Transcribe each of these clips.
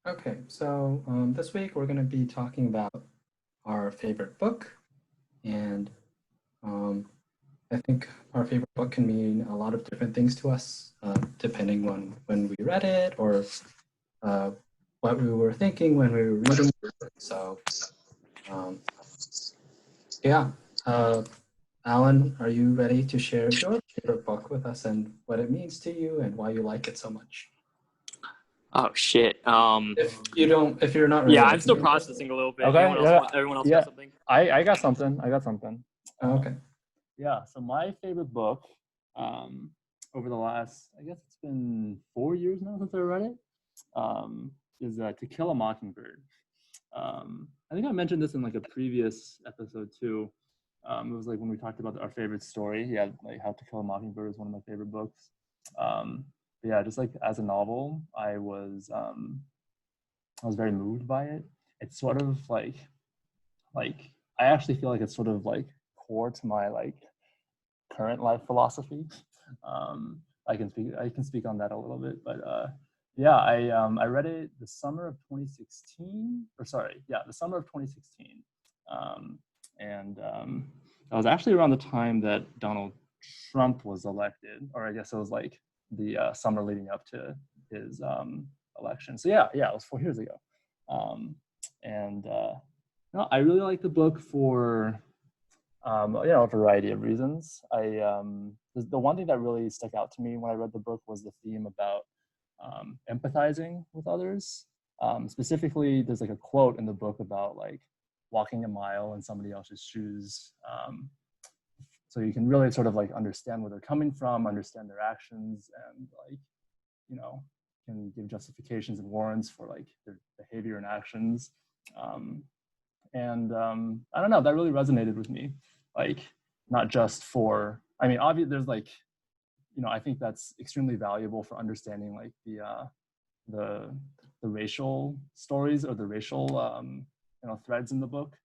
Okay, so this week we're going to be talking about our favorite book, and um, I think our favorite book can mean a lot of different things to us, depending on when we read it or uh, what we were thinking when we were reading it. So, um, yeah, uh, Alan, are you ready to share your favorite book with us and what it means to you and why you like it so much? Oh shit. If you're not Yeah, ready, I'm still processing a little bit. Okay, yeah, Everyone else got yeah. something? I got something. I got something. okay. Yeah. So my favorite book, um, over the last, I guess it's been 4 years now since I read it, is To Kill a Mockingbird. I think I mentioned this in like a previous episode too. It was like when we talked about our favorite story. Yeah, like How to Kill a Mockingbird is one of my favorite books. But yeah, just like as a novel, I was very moved by it. It's sort of like I actually feel like it's sort of like core to my like current life philosophy. I can speak on that a little bit, but yeah, I read it the summer of 2016, or sorry, yeah, the summer of 2016, and that was actually around the time that Donald Trump was elected, or I guess it was like the summer leading up to his election. So yeah, it was 4 years ago, and no, I really like the book for a variety of reasons. The one thing that really stuck out to me when I read the book was the theme about empathizing with others. Specifically, there's like a quote in the book about like walking a mile in somebody else's shoes. So you can really sort of like understand where they're coming from, understand their actions, and like, you know, can give justifications and warrants for like their behavior and actions. And I don't know, that really resonated with me. Like, not just for, I mean, obviously, there's like, I think that's extremely valuable for understanding like the racial stories or the racial threads in the book,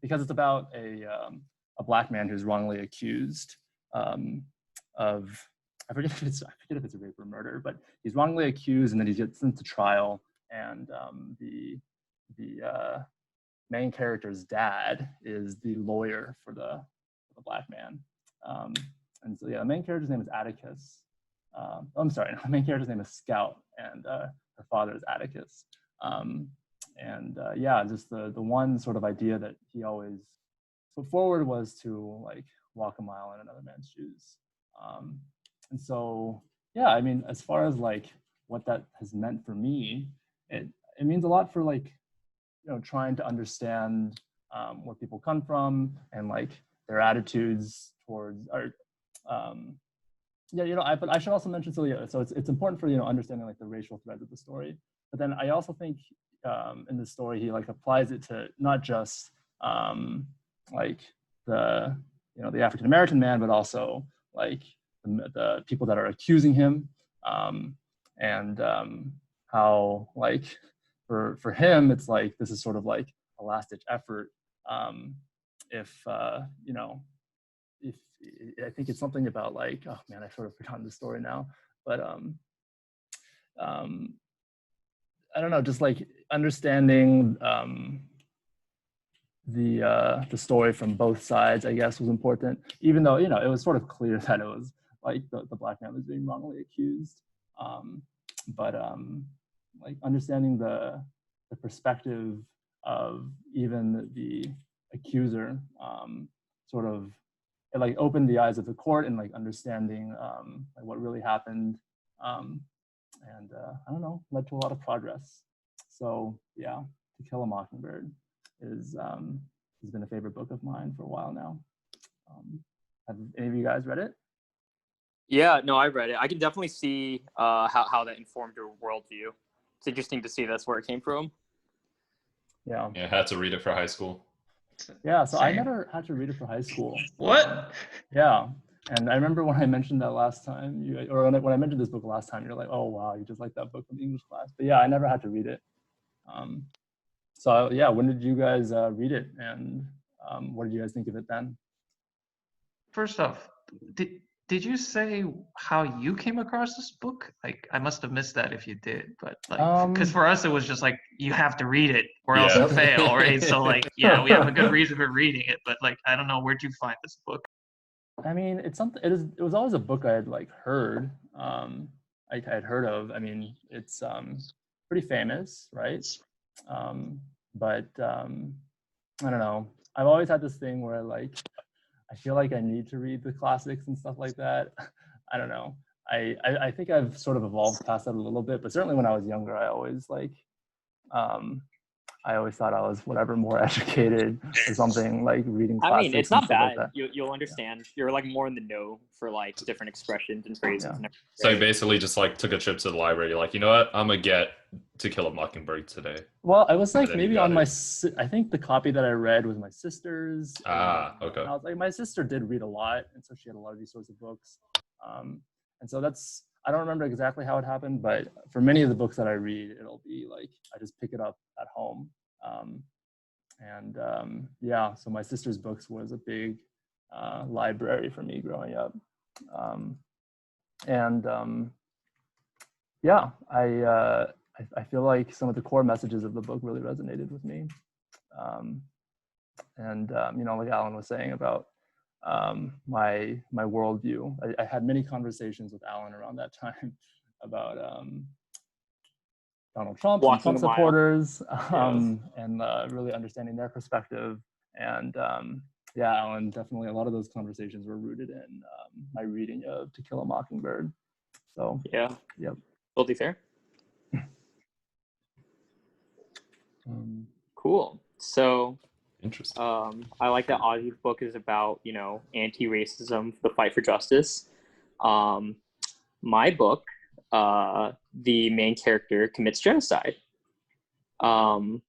because it's about a black man who's wrongly accused um, of I forget if it's a rape or murder, but he's wrongly accused and then he gets sent to trial, and the main character's dad is the lawyer for the black man. Um, and so, yeah, the main character's name is Atticus. I'm sorry, the main character's name is Scout, and her father is Atticus. Yeah, just the one sort of idea that he always put forward was to like walk a mile in another man's shoes. And so, yeah, I mean, as far as like what that has meant for me, it means a lot for like trying to understand where people come from and like their attitudes towards art. Yeah, but I should also mention, so yeah, so it's important for understanding like the racial threads of the story. But then I also think in the story he like applies it to not just like the the African American man, but also like the people that are accusing him, and how like for him it's like this is sort of like a last ditch effort. If if I think it's something about like, oh man, I sort of forgotten the story now, but um, I don't know, just like understanding the story from both sides, I guess, was important. Even though it was sort of clear that it was like the black man was being wrongly accused, but like understanding the perspective of even the accuser, sort of it like opened the eyes of the court and like understanding like what really happened, um, and I don't know, led to a lot of progress. So yeah, To Kill a Mockingbird is has been a favorite book of mine for a while now. Have any of you guys read it? Yeah, no, I read it. I can definitely see how that informed your worldview. It's interesting to see that's where it came from. Yeah. Yeah, I had to read it for high school. Yeah, so I Same. never had to read it for high school. What? Yeah, and I remember when I mentioned that last time, when I mentioned this book last time, you're like, "Oh wow, you just like that book from English class." But yeah, I never had to read it. Um, so yeah, when did you guys read it, and what did you guys think of it then? First off, did you say how you came across this book? Like, I must have missed that if you did, but like, because for us it was just like you have to read it or else you Yeah. fail, right? So like, yeah, we have a good reason for reading it, but like, I don't know, where'd you find this book? I mean, it's something. It was always a book I had like heard. I'd heard of. I mean, it's pretty famous, right? But I don't know. I've always had this thing where like I feel like I need to read the classics and stuff like that. I don't know. I think I've sort of evolved past that a little bit, but certainly when I was younger, I always like I always thought I was whatever more educated or something, like reading I classics. mean, it's and not stuff like bad. that. You'll understand. You're like more in the know for like different expressions and phrases. Yeah. And So you basically just like took a trip to the library. You're like, you know what? I'm gonna get To Kill a Mockingbird today. Well, I was like then you maybe got on it. my. I think the copy that I read was my sister's. Okay. And I was like, my sister did read a lot, and so she had a lot of these sorts of books. And so that's. I don't remember exactly how it happened, but for many of the books that I read, it'll be like I just pick it up at home. Yeah, so my sister's books was a big library for me growing up. Yeah, I feel like some of the core messages of the book really resonated with me. You know, like Alan was saying about my worldview. I had many conversations with Alan around that time about Donald Trump and Walking Trump a mile. supporters, and really understanding their perspective. And yeah, Alan, definitely a lot of those conversations were rooted in my reading of To Kill a Mockingbird. So yeah, yep. totally fair. Cool. So Interesting. I like that Ozzy's book is about, you know, anti-racism, the fight for justice. My book, the main character commits genocide. So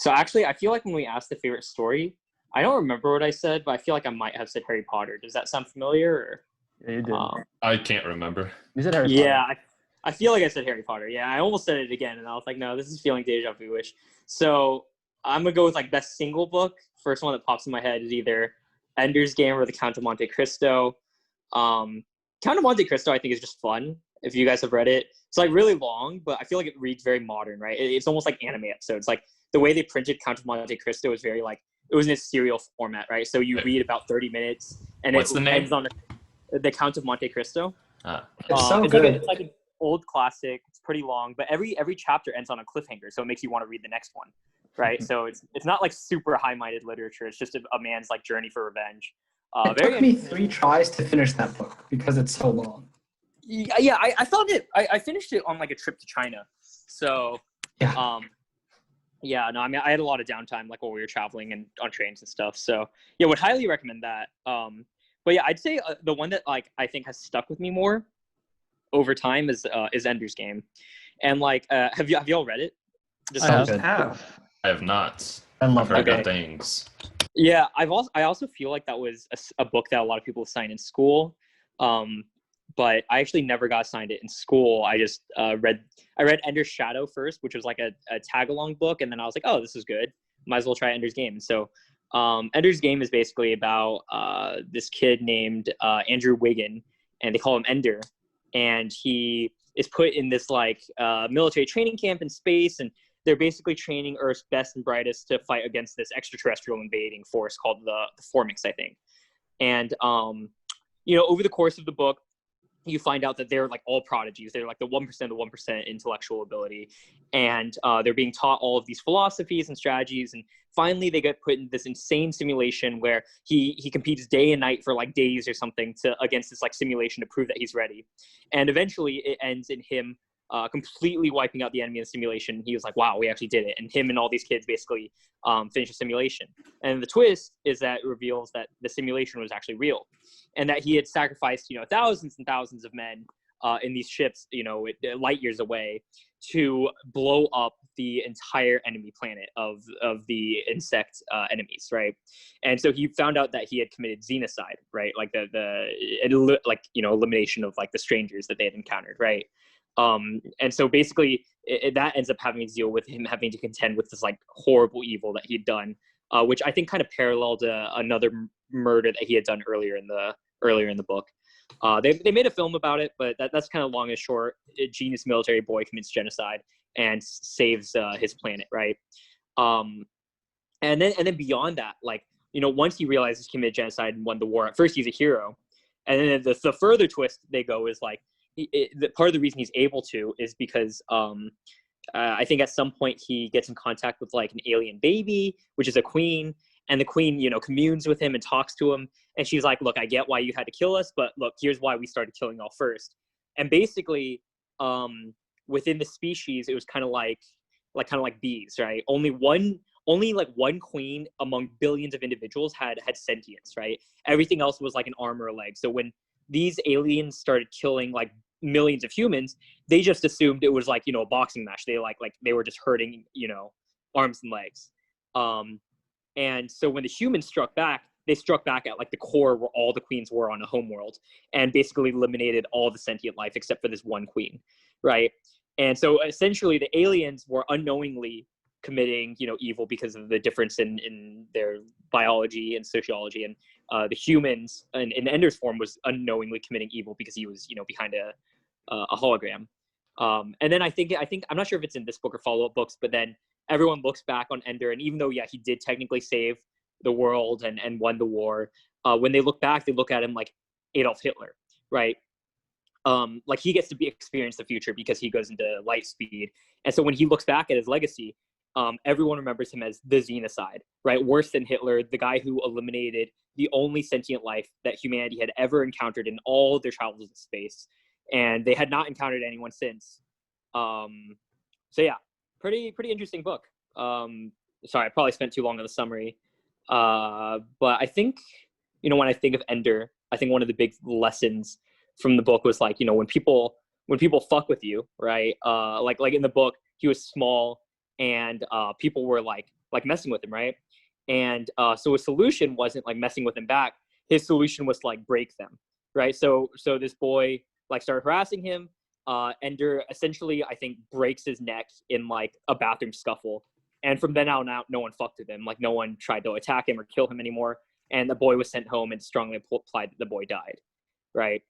actually, I feel like when we asked the favorite story, I don't remember what I said, but I feel like I might have said Harry Potter. Does that sound familiar? Or, Yeah, you did. I can't remember. You said Harry yeah, Potter. I feel like I said Harry Potter. Yeah, I almost said it again, and I was like, no, this is feeling deja vu-ish. So I'm gonna go with like best single book. First one that pops in my head is either Ender's Game or The Count of Monte Cristo. Count of Monte Cristo, I think, is just fun. If you guys have read it, it's like really long, but I feel like it reads very modern, right? It's almost like anime episodes. Like the way they printed Count of Monte Cristo is very like it was in a serial format, right? So you read about 30 minutes, and What's it the name? ends on the Count of Monte Cristo. It's so It's good. like an old classic. It's pretty long, but every chapter ends on a cliffhanger, so it makes you want to read the next one, right? So it's not like super high-minded literature. It's just a man's like journey for revenge. It took me 3 tries to finish that book because it's so long. Yeah, I found it. I finished it on like a trip to China, so Yeah. yeah, no, I mean I had a lot of downtime like while we were traveling and on trains and stuff. So yeah, would highly recommend that. But yeah, I'd say the one that like I think has stuck with me more over time is Ender's Game, and like have you all read it? Just I So have. good. I have not. I I've love heard that. good things. Yeah, I also feel like that was a book that a lot of people assigned in school, but I actually never got assigned it in school. I just read Ender's Shadow first, which was like a tag along book, and then I was like, oh, this is good. Might as well try Ender's Game. So Ender's Game is basically about this kid named Andrew Wiggin, and they call him Ender, and he is put in this like military training camp in space, and they're basically training Earth's best and brightest to fight against this extraterrestrial invading force called the Formics, I think. And you know, over the course of the book, you find out that they're like all prodigies. They're like the 1% of the 1% intellectual ability. And they're being taught all of these philosophies and strategies. And finally, they get put in this insane simulation where he competes day and night for like days or something against this like simulation to prove that he's ready. And eventually it ends in him completely wiping out the enemy in the simulation. He was like, wow, we actually did it. And him and all these kids basically finish the simulation. And the twist is that it reveals that the simulation was actually real and that he had sacrificed, you know, thousands and thousands of men in these ships, you know, light years away to blow up the entire enemy planet of the insect enemies, right? And so he found out that he had committed xenocide, right? Like like, you know, elimination of like the strangers that they had encountered, right? And so basically that ends up having to deal with him having to contend with this like horrible evil that he'd done, which I think kind of paralleled another murder that he had done earlier in the book. They made a film about it, but that's kind of long and short. A genius military boy commits genocide and saves his planet, right? And then beyond that, like, you know, once he realizes he committed genocide and won the war, at first he's a hero, and then the further twist they go is like, part of the reason he's able to is because I think at some point he gets in contact with like an alien baby, which is a queen, and the queen, you know, communes with him and talks to him, and she's like, look, I get why you had to kill us, but look, here's why we started killing all first. And basically, within the species, it was kind of like bees, right? Only like one queen among billions of individuals had sentience, right? Everything else was like an arm or a leg. So when these aliens started killing like millions of humans, they just assumed it was like, you know, a boxing match. They like they were just hurting, you know, arms and legs. And so when the humans struck back, they struck back at like the core where all the queens were on a homeworld, and basically eliminated all the sentient life except for this one queen, right? And so essentially the aliens were unknowingly committing, you know, evil because of the difference in their biology and sociology, and the humans in Ender's form was unknowingly committing evil because he was, you know, behind a hologram. And then I think I'm not sure if it's in this book or follow-up books, but then everyone looks back on Ender, and even though, yeah, he did technically save the world and won the war, when they look back, they look at him like Adolf Hitler, right? Like he gets to experience the future because he goes into light speed. And so when he looks back at his legacy, everyone remembers him as the Xenocide, right? Worse than Hitler, the guy who eliminated the only sentient life that humanity had ever encountered in all their travels in space. And they had not encountered anyone since. So yeah, pretty interesting book. Sorry, I probably spent too long on the summary. But I think, you know, when I think of Ender, I think one of the big lessons from the book was like, you know, when people fuck with you, right? Like in the book, he was small, and people were like messing with him, right? And so his solution wasn't like messing with him back. His solution was to like break them, right? So this boy like started harassing him. Ender essentially, I think, breaks his neck in like a bathroom scuffle, and from then on out, no one fucked with him. Like no one tried to attack him or kill him anymore. And the boy was sent home, and strongly implied that the boy died, right?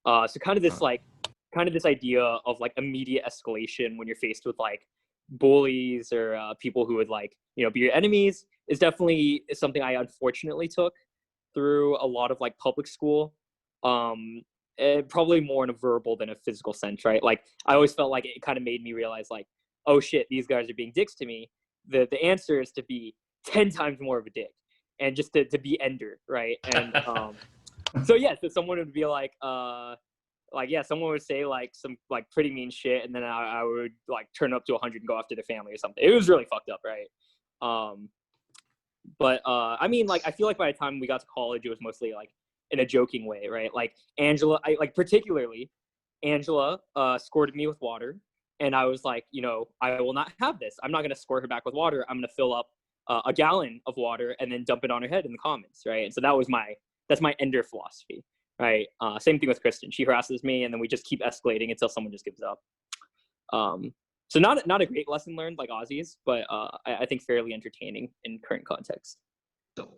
So kind of this idea of like immediate escalation when you're faced with like bullies or people who would like, you know, be your enemies is definitely something I unfortunately took through a lot of like public school. Probably more in a verbal than a physical sense, right? Like I always felt like it kind of made me realize like, oh shit, these guys are being dicks to me. The answer is to be 10 times more of a dick, and just to be Ender, right? And so yeah, so someone would be like yeah, someone would say like some like pretty mean shit, and then I would like turn up to 100 and go after their family or something. It was really fucked up, right? But I mean, like I feel like by the time we got to college, it was mostly like in a joking way, right? Like Angela, particularly Angela squirted me with water, and I was like, you know, I will not have this. I'm not going to squirt her back with water. I'm going to fill up a gallon of water and then dump it on her head in the comments, right? And so that's my Ender philosophy, right? Same thing with Kristen. She harasses me, and then we just keep escalating until someone just gives up. So not a great lesson learned like Ozzy's, but I think fairly entertaining in current context. So,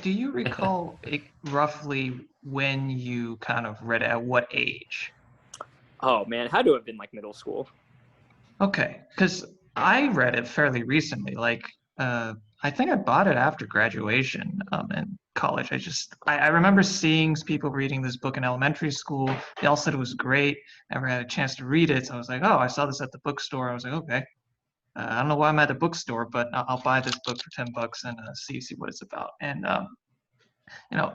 do you recall roughly when you kind of read it, at what age? Oh man, it had to have been like middle school. Okay, because I read it fairly recently. Like, I think I bought it after graduation in college. I remember seeing people reading this book in elementary school. They all said it was great. Never had a chance to read it, so I was like, oh, I saw this at the bookstore. I was like, okay. I don't know why I'm at the bookstore, but I'll buy this book for $10 and see what it's about. And you know,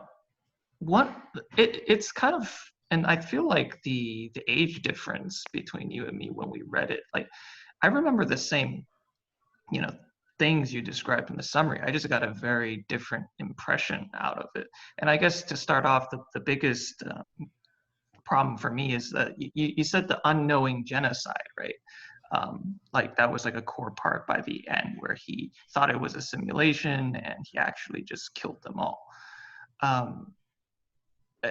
it's kind of, and I feel like the age difference between you and me when we read it, like I remember the same, you know, things you described in the summary. I just got a very different impression out of it. And I guess to start off, the biggest problem for me is that you said the unknowing genocide, right? Like that was like a core part by the end where he thought it was a simulation and he actually just killed them all.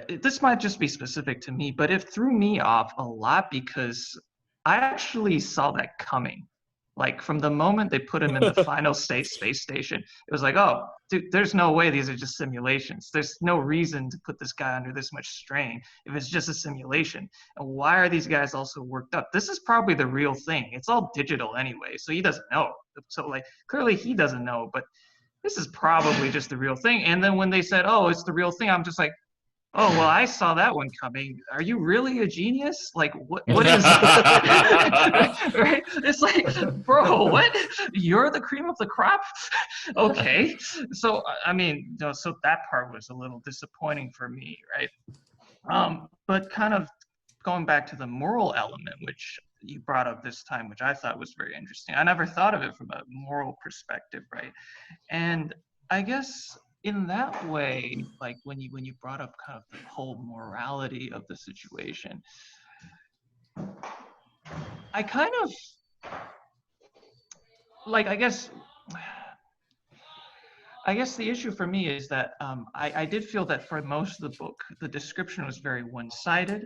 This might just be specific to me, but it threw me off a lot because I actually saw that coming. Like from the moment they put him in the final space station, it was like, oh, dude, there's no way these are just simulations. There's no reason to put this guy under this much strain if it's just a simulation. And why are these guys also worked up? This is probably the real thing. It's all digital anyway, so he doesn't know. So like clearly he doesn't know, but this is probably just the real thing. And then when they said, oh, it's the real thing, I'm just like, oh, well, I saw that one coming. Are you really a genius? Like, what is right? It's like, bro, what? You're the cream of the crop? Okay. So, I mean, so that part was a little disappointing for me, right? But kind of going back to the moral element, which you brought up this time, which I thought was very interesting. I never thought of it from a moral perspective, right? And I guess in that way, like when you brought up kind of the whole morality of the situation, I kind of like I guess the issue for me is that I did feel that for most of the book, the description was very one-sided,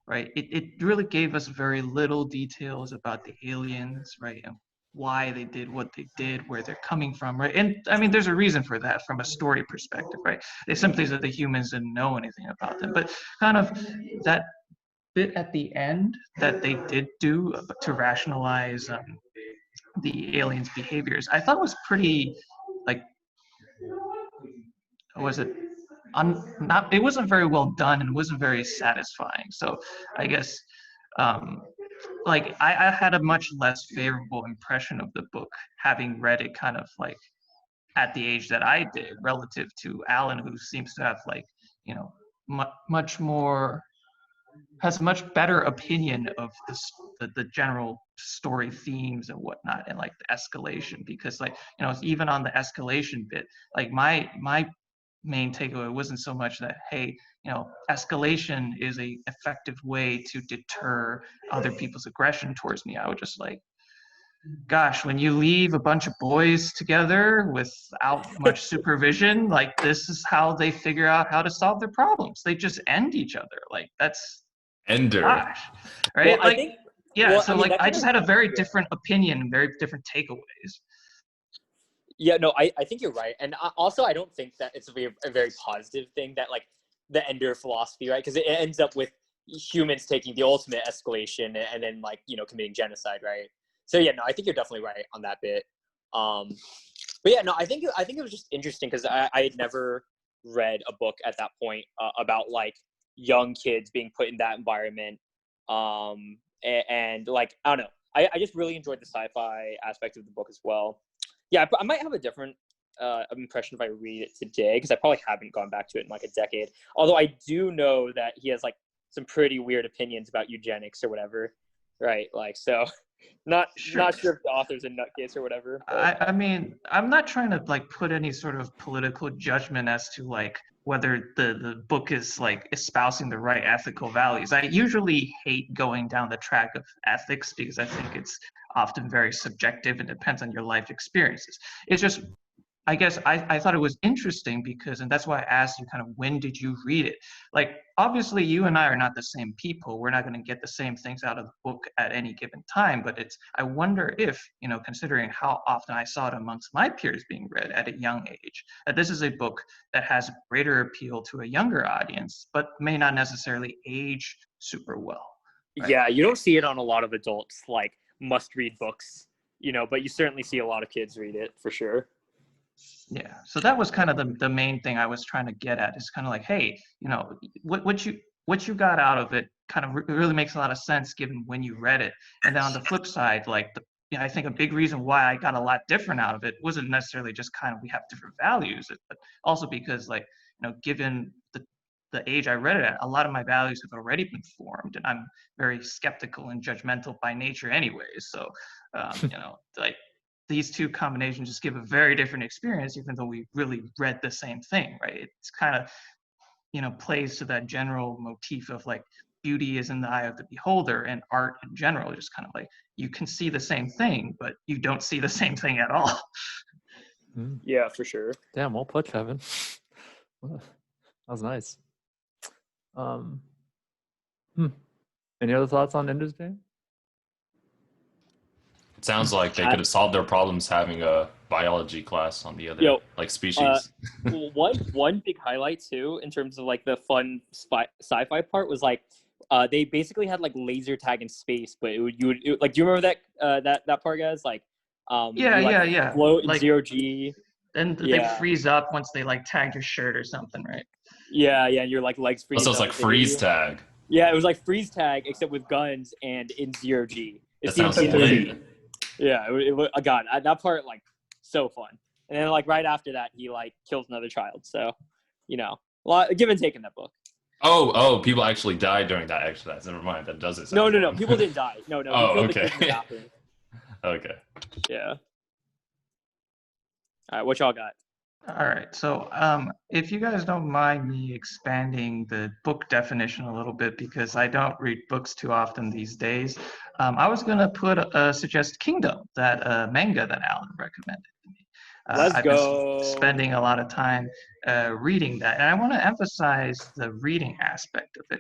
right? It really gave us very little details about the aliens, right? And why they did what they did, where they're coming from, right? And I mean, there's a reason for that from a story perspective, right? They simply said the humans didn't know anything about them, but kind of that bit at the end that they did do to rationalize the aliens' behaviors, I thought was pretty, like, was it not, it wasn't very well done and wasn't very satisfying. So I guess like I had a much less favorable impression of the book having read it kind of like at the age that I did relative to Alan, who seems to have like, you know, much more, has a much better opinion of the general story themes and whatnot, and like the escalation, because like, you know, even on the escalation bit, like my main takeaway wasn't so much that, hey, you know, escalation is a effective way to deter other people's aggression towards me. I would just like, gosh, when you leave a bunch of boys together without much supervision, like this is how they figure out how to solve their problems. They just end each other. Like that's Ender. gosh, right? Well, I like think, yeah, well, so I mean, like that I kind just of, had a very yeah. different opinion and very different takeaways. Yeah, no, I think you're right. And also, I don't think that it's a very positive thing that, like, the Ender philosophy, right? Because it ends up with humans taking the ultimate escalation and then, like, you know, committing genocide, right? So, yeah, no, I think you're definitely right on that bit. But, yeah, no, I think it was just interesting because I had never read a book at that point about, like, young kids being put in that environment. And like, I don't know. I just really enjoyed the sci-fi aspect of the book as well. Yeah, I might have a different impression if I read it today, because I probably haven't gone back to it in like a decade. Although I do know that he has like some pretty weird opinions about eugenics or whatever, right? Like, so not Sure. not sure if the author's a nutcase or whatever. But I mean, I'm not trying to like put any sort of political judgment as to like whether the book is like espousing the right ethical values. I usually hate going down the track of ethics because I think it's often very subjective and depends on your life experiences. It's just, I guess I thought it was interesting because, and that's why I asked you kind of, when did you read it? Like, obviously you and I are not the same people. We're not going to get the same things out of the book at any given time, but it's, I wonder if, you know, considering how often I saw it amongst my peers being read at a young age, that this is a book that has greater appeal to a younger audience, but may not necessarily age super well. Right? yeah, you don't see it on a lot of adults like must-read books, you know, but you certainly see a lot of kids read it for sure. Yeah, so that was kind of the main thing I was trying to get at, is kind of like, hey, you know, what you got out of it kind of really makes a lot of sense given when you read it. And then on the flip side, like you know, I think a big reason why I got a lot different out of it wasn't necessarily just kind of we have different values, but also because, like, you know, given the age I read it at, a lot of my values have already been formed, and I'm very skeptical and judgmental by nature anyways. So you know, like, these two combinations just give a very different experience, even though we really read the same thing, right? It's kind of, you know, plays to that general motif of like beauty is in the eye of the beholder, and art in general, just kind of like you can see the same thing, but you don't see the same thing at all. Yeah, for sure. Damn, well put, Kevin. That was nice. Any other thoughts on Ender's Game? It sounds like they could have solved their problems having a biology class on the other Yo, species. one big highlight too, in terms of like the fun sci-fi part, was like they basically had like laser tag in space, but like, do you remember that part, guys? Like, Yeah, you like yeah. float in Like, 0G. then they Yeah, freeze up once they like tag your shirt or something, right? yeah, and your like legs freeze Also, it's up like if they hit freeze you. tag. Yeah, it was like freeze tag except with guns and in 0G. It That seemed sounds insane. lit. Yeah, God, that part, like, so fun. And then like right after that, he like kills another child. So, a lot give and take in that book. Oh, people actually died during that exercise. Never mind. That doesn't sound No. fun. People didn't die. No. He Oh, killed the kid in the okay. bathroom. Okay. Yeah. All right, what y'all got? All right. So, if you guys don't mind me expanding the book definition a little bit, because I don't read books too often these days, I was gonna suggest Kingdom, that manga that Alan recommended to me. Let's I've been go. spending a lot of time reading that, and I want to emphasize the reading aspect of it.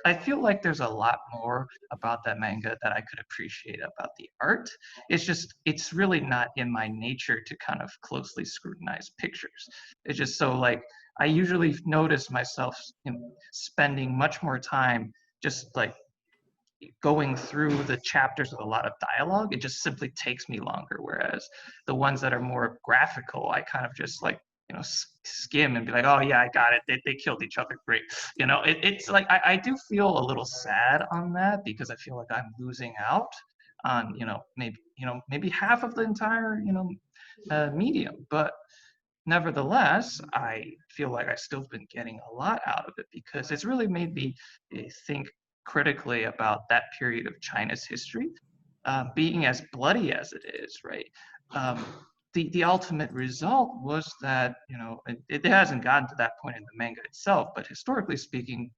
I feel like there's a lot more about that manga that I could appreciate about the art. It's really not in my nature to kind of closely scrutinize pictures. It's just so like I usually notice myself spending much more time just like going through the chapters with a lot of dialogue. It just simply takes me longer. Whereas the ones that are more graphical, I kind of just like, skim and be like, oh yeah, I got it. They killed each other. Great. It's like, I do feel a little sad on that because I feel like I'm losing out on, maybe half of the entire, medium. But nevertheless, I feel like I still been getting a lot out of it because it's really made me think critically about that period of China's history, being as bloody as it is, right? Um, the ultimate result was that it hasn't gotten to that point in the manga itself, but historically speaking,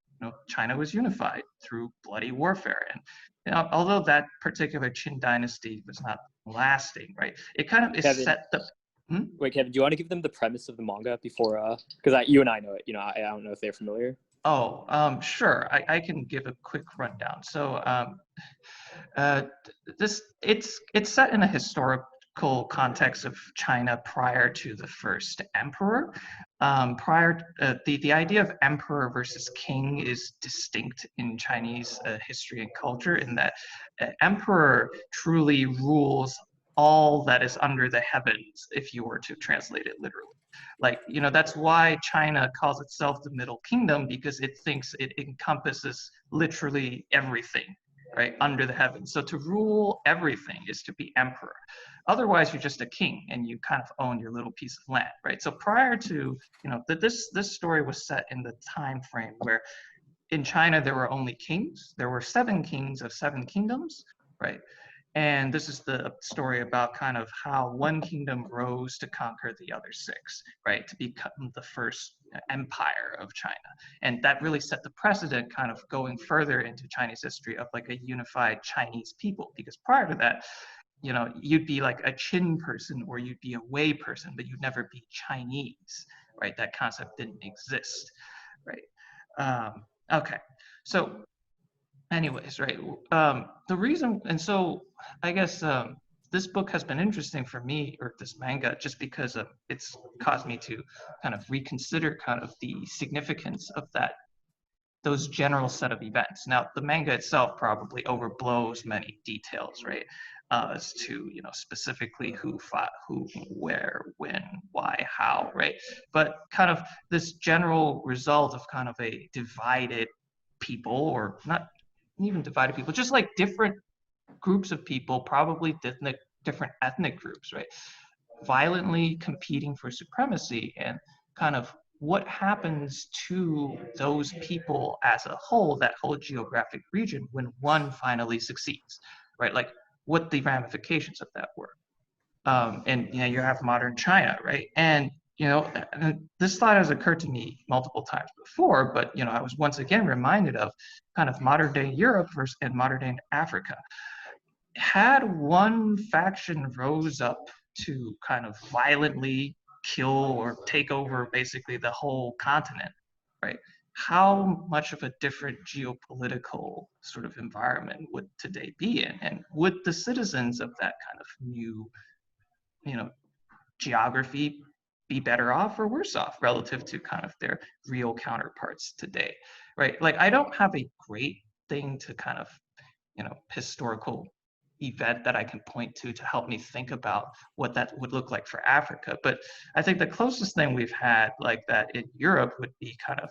China was unified through bloody warfare, and although that particular Qin dynasty was not lasting, right? It kind of is Kevin. set the. Wait, Kevin, do you want to give them the premise of the manga before? Because you and I know it. I don't know if they're familiar. Oh, sure. I can give a quick rundown. So, it's set in a historical context of China prior to the first emperor. The idea of emperor versus king is distinct in Chinese history and culture, in that emperor truly rules all that is under the heavens, if you were to translate it literally. Like, that's why China calls itself the Middle Kingdom, because it thinks it encompasses literally everything, right, under the heavens. So to rule everything is to be emperor. Otherwise, you're just a king and you kind of own your little piece of land, right? So prior to, this story was set in the time frame where in China there were only kings. There were 7 kings of 7 kingdoms, right? And this is the story about kind of how one kingdom rose to conquer the other 6, right? To become the first empire of China. And that really set the precedent kind of going further into Chinese history of like a unified Chinese people. Because prior to that, you'd be like a Qin person or you'd be a Wei person, but you'd never be Chinese, right? That concept didn't exist, right? Okay, so anyways, right, the reason, and so I guess this book has been interesting for me, or this manga, just because it's caused me to kind of reconsider kind of the significance of those general set of events. Now, the manga itself probably overblows many details, right? As to, specifically who fought who, where, when, why, how, right? But kind of this general result of kind of a divided people, or not even divided people, just like different groups of people, probably different ethnic groups, right? Violently competing for supremacy, and kind of what happens to those people as a whole, that whole geographic region, when one finally succeeds, right? Like what the ramifications of that were. And you have modern China, right? And this thought has occurred to me multiple times before, but I was once again reminded of kind of modern day Europe and modern day Africa. Had one faction rose up to kind of violently kill or take over basically the whole continent, right? how much of a different geopolitical sort of environment would today be in, and would the citizens of that kind of new, you know, geography be better off or worse off relative to kind of their real counterparts today, right? Like, I don't have a great thing to kind of, you know, historical event that I can point to help me think about what that would look like for Africa. But I think the closest thing we've had like that in Europe would be kind of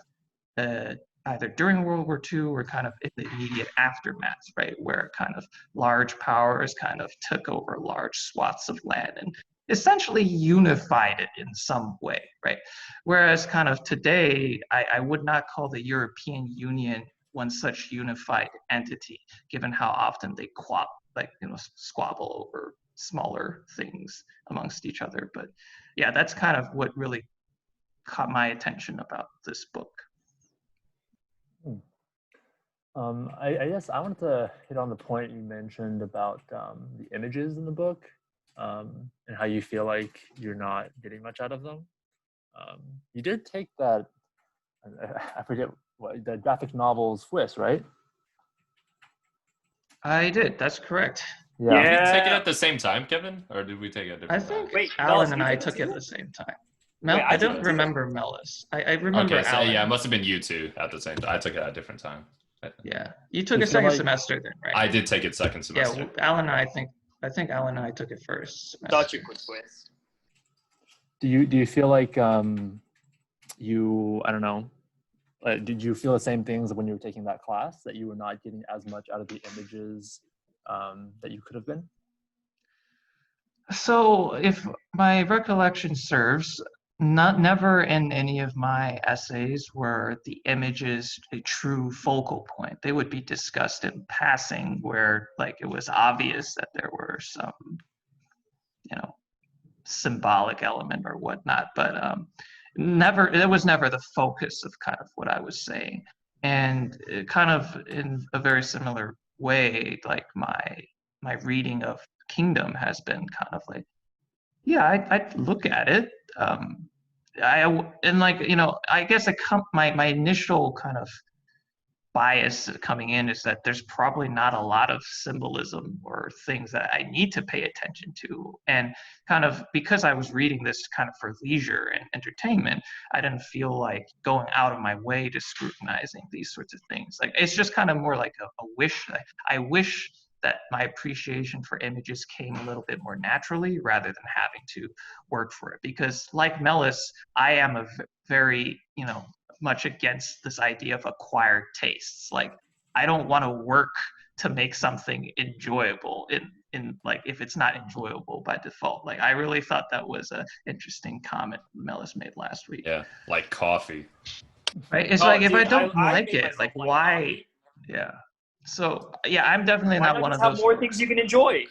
either during World War II or kind of in the immediate aftermath, right, where kind of large powers kind of took over large swaths of land and essentially unified it in some way, right? Whereas kind of today, I would not call the European Union one such unified entity, given how often they squabble over smaller things amongst each other. But yeah, that's kind of what really caught my attention about this book. I guess I wanted to hit on the point you mentioned about the images in the book, and how you feel like you're not getting much out of them. You did take that, I forget what, the graphic novel Swiss, right? I did. That's correct. Did we take it at the same time, Kevin, or did we take it? I think Wait, Alan Melis, and you I took it took it too? at the same time. Wait, I I took don't it too. remember Melis. I remember Okay, so Alan. yeah, it must have been you two at the same time. I took it at a different time. Yeah, you took You a feel second like- semester then, right? I did take it second Yeah, semester. well, Alan and I think Alan and I took it first semester. Such a quick quiz. Do you feel like you, I don't know, did you feel the same things when you were taking that class, that you were not getting as much out of the images that you could have been? So if my recollection serves, never in any of my essays were the images a true focal point. They would be discussed in passing where like it was obvious that there were some, you know, symbolic element or whatnot, but it was never the focus of kind of what I was saying. And it kind of in a very similar way, like my reading of Kingdom has been kind of like, yeah, I look at it. And like, you know, I guess my initial kind of bias coming in is that there's probably not a lot of symbolism or things that I need to pay attention to. And kind of because I was reading this kind of for leisure and entertainment, I didn't feel like going out of my way to scrutinizing these sorts of things. Like, it's just kind of more like a wish. I wish that my appreciation for images came a little bit more naturally rather than having to work for it. Because like Melis, I am a very, you know, much against this idea of acquired tastes. Like, I don't want to work to make something enjoyable in like if it's not enjoyable by default. Like, I really thought that was an interesting comment Melis made last week. Yeah, like coffee. Right? It's like, if I don't like it, like why? Yeah. So yeah, I'm definitely not one of those. Have more things you can enjoy.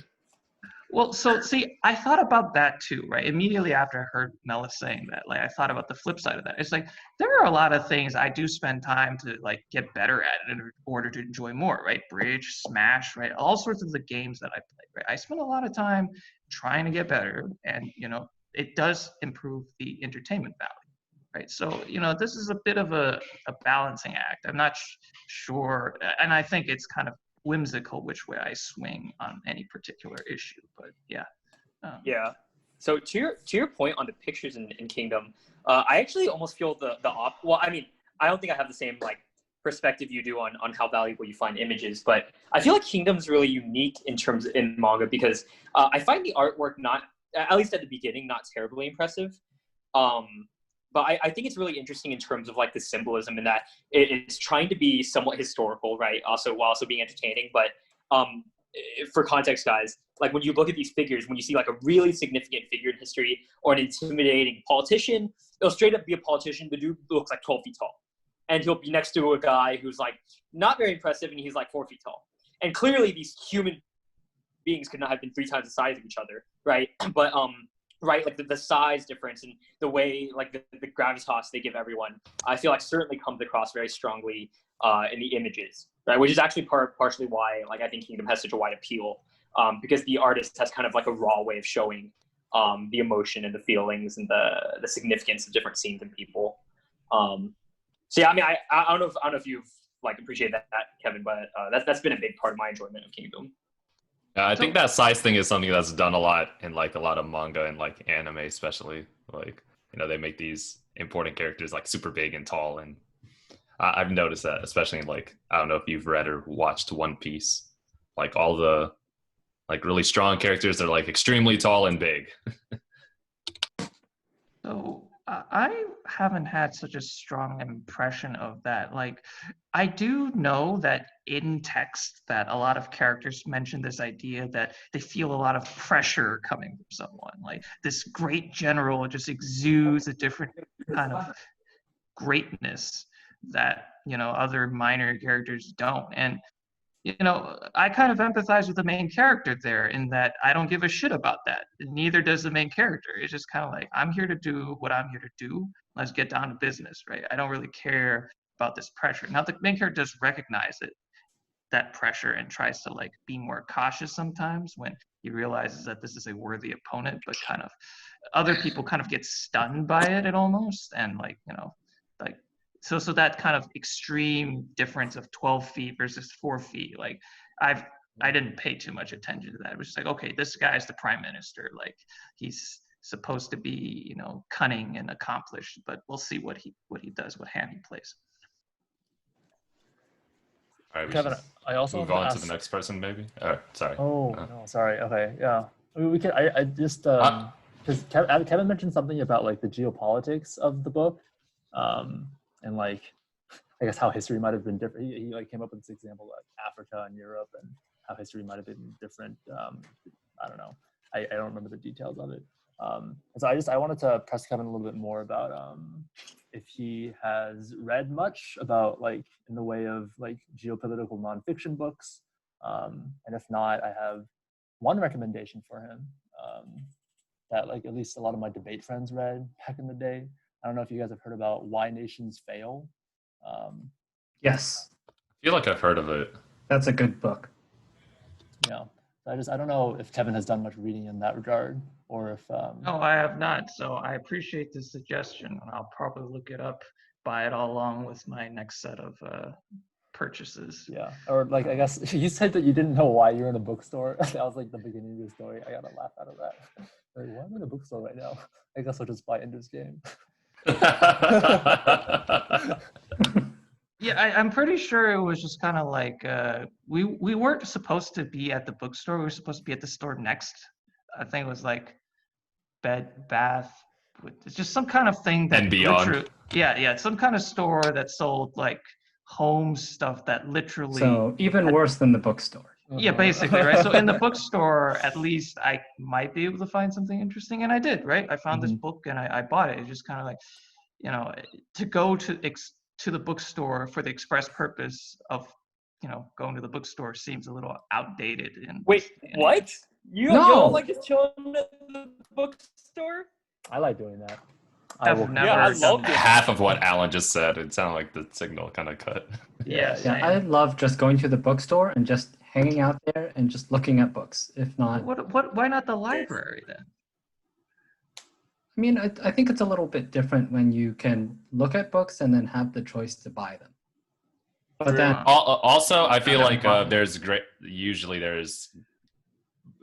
Well, so see, I thought about that too, right? Immediately after I heard Melis saying that, like, I thought about the flip side of that. It's like, there are a lot of things I do spend time to like get better at in order to enjoy more, right? Bridge, Smash, right? All sorts of the games that I play, right? I spend a lot of time trying to get better, and you know, it does improve the entertainment value, right? So, you know, this is a bit of a balancing act. I'm not sure, and I think it's kind of whimsical which way I swing on any particular issue, but yeah. Yeah. So to your point on the pictures in Kingdom, I actually almost feel the well, I mean, I don't think I have the same like perspective you do on how valuable you find images, but I feel like Kingdom's really unique in manga because I find the artwork not, at least at the beginning, not terribly impressive. But I think it's really interesting in terms of like the symbolism in that it's trying to be somewhat historical, right? While also being entertaining. But for context, guys, like when you look at these figures, when you see like a really significant figure in history or an intimidating politician, it'll straight up be a politician. The dude looks like 12 feet tall. And he'll be next to a guy who's like not very impressive and he's like 4 feet tall. And clearly these human beings could not have been 3 times the size of each other, right? But right, like the size difference and the way like the gravitas they give everyone, I feel like certainly comes across very strongly in the images, right? Which is actually partially why like I think Kingdom has such a wide appeal, because the artist has kind of like a raw way of showing the emotion and the feelings and the significance of different scenes and people. So yeah, I mean, I don't know if you've like appreciated that Kevin, but that's been a big part of my enjoyment of Kingdom. I So- think that size thing is something that's done a lot in like a lot of manga and like anime, especially. Like, they make these important characters like super big and tall, and I've noticed that, especially in like, I don't know if you've read or watched One Piece. Like all the like really strong characters are like extremely tall and big. So I haven't had such a strong impression of that. Like, I do know that in text that a lot of characters mention this idea that they feel a lot of pressure coming from someone. Like this great general just exudes a different kind of greatness that other minor characters don't. And I kind of empathize with the main character there in that I don't give a shit about that. Neither does the main character. It's just kind of like, I'm here to do what I'm here to do. Let's get down to business, right? I don't really care about this pressure. Now, the main character does recognize it, that pressure, and tries to like be more cautious sometimes when he realizes that this is a worthy opponent, but kind of other people kind of get stunned by it almost. And like, like, so that kind of extreme difference of 12 feet versus 4 feet, like I didn't pay too much attention to that. It was just like, okay, this guy's the prime minister, like he's supposed to be cunning and accomplished, but we'll see what he does, what hand he plays. All right, we Kevin, should I also move wanted on to to the ask- next person, maybe. Sorry. Oh Uh, no, sorry. Okay, yeah. I mean, we can. I just because Kevin mentioned something about like the geopolitics of the book, and like I guess how history might have been different. He like came up with this example like Africa and Europe and how history might have been different. I don't know. I don't remember the details of it. So I wanted to press Kevin a little bit more about if he has read much about like in the way of like geopolitical nonfiction books, and if not, I have one recommendation for him that like at least a lot of my debate friends read back in the day. I don't know if you guys have heard about Why Nations Fail. Yes, I feel like I've heard of it. that's a good book. Yeah, I don't know if Kevin has done much reading in that regard, or if No, I have not. So I appreciate the suggestion. I'll probably look it up, buy it all along with my next set of purchases. yeah, or like I guess you said that you didn't know why you're in a bookstore. That was like the beginning of your story. I got a laugh out of that. Like, why am I in a bookstore right now? I guess I'll just buy Ender's Game. Yeah, I'm pretty sure it was just kind of like we weren't supposed to be at the bookstore. We were supposed to be at the store next. I think it was like Bed Bath. It's just some kind of thing that And Beyond. Yeah, some kind of store that sold like home stuff that literally. So even worse than the bookstore. Yeah, basically, right? So in the bookstore, at least I might be able to find something interesting, and I did, right? I found this book and I bought it. It's just kind of like, to go to the bookstore for the express purpose of, going to the bookstore seems a little outdated. Wait, what? You No. don't like just chilling at the bookstore? I like doing that. I've never Yeah, I done love that. it. Half of what Alan just said, it sounded like the signal kind of cut. Yeah, Yeah, I love just going to the bookstore and just hanging out there and just looking at books. If not, Why not the library then? I mean, I think it's a little bit different when you can look at books and then have the choice to buy them. But then, Also, I feel never like bought them. usually there's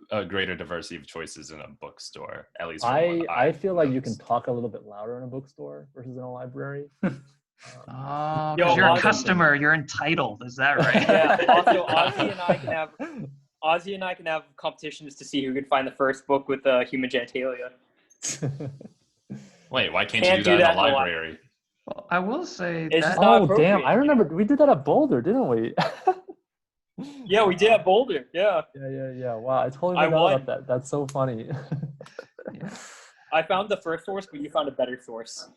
a greater diversity of choices in a bookstore, at least from I what feel like you can noticed. talk a little bit louder in a bookstore versus in a library. Oh, Yo, because you're a Ozzy- customer, you're entitled. Is that right? Yeah. Also, Ozzy and I can have competitions to see who can find the first book with human genitalia. Wait, why can't Can't you do do that that in the in the library? Well, I will say It's that. just not Oh damn! appropriate. I remember we did that at Boulder, didn't we? Yeah, we did at Boulder. Yeah. Yeah. Wow, I totally I forgot won. about that. That's so funny. Yeah. I found the first source, but you found a better source.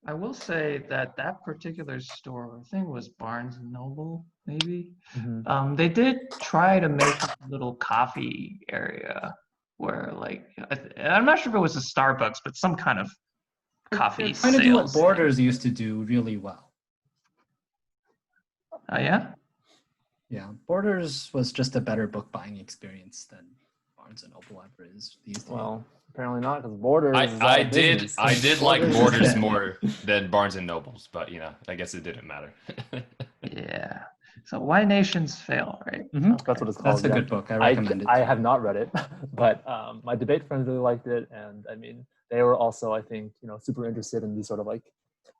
I will say that particular store, I think it was Barnes and Noble, maybe. Mhm. They did try to make a little coffee area where, like, I'm not sure if it was a Starbucks, but some kind of coffee they're trying to do what sales. Borders used to do really well. Oh yeah. Yeah, Borders was just a better book buying experience than Barnes and Noble ever is these days. Well, apparently not, because Borders. is out I of did business. I did like Borders- Borders more than Barnes and Nobles, but I guess it didn't matter. Yeah. So why nations fail, right? Mhm, that's what it's called. That's a yeah. good book. I recommend it. I have not read it, but my debate friends really liked it, and I mean, they were also, I think, super interested in these sort of like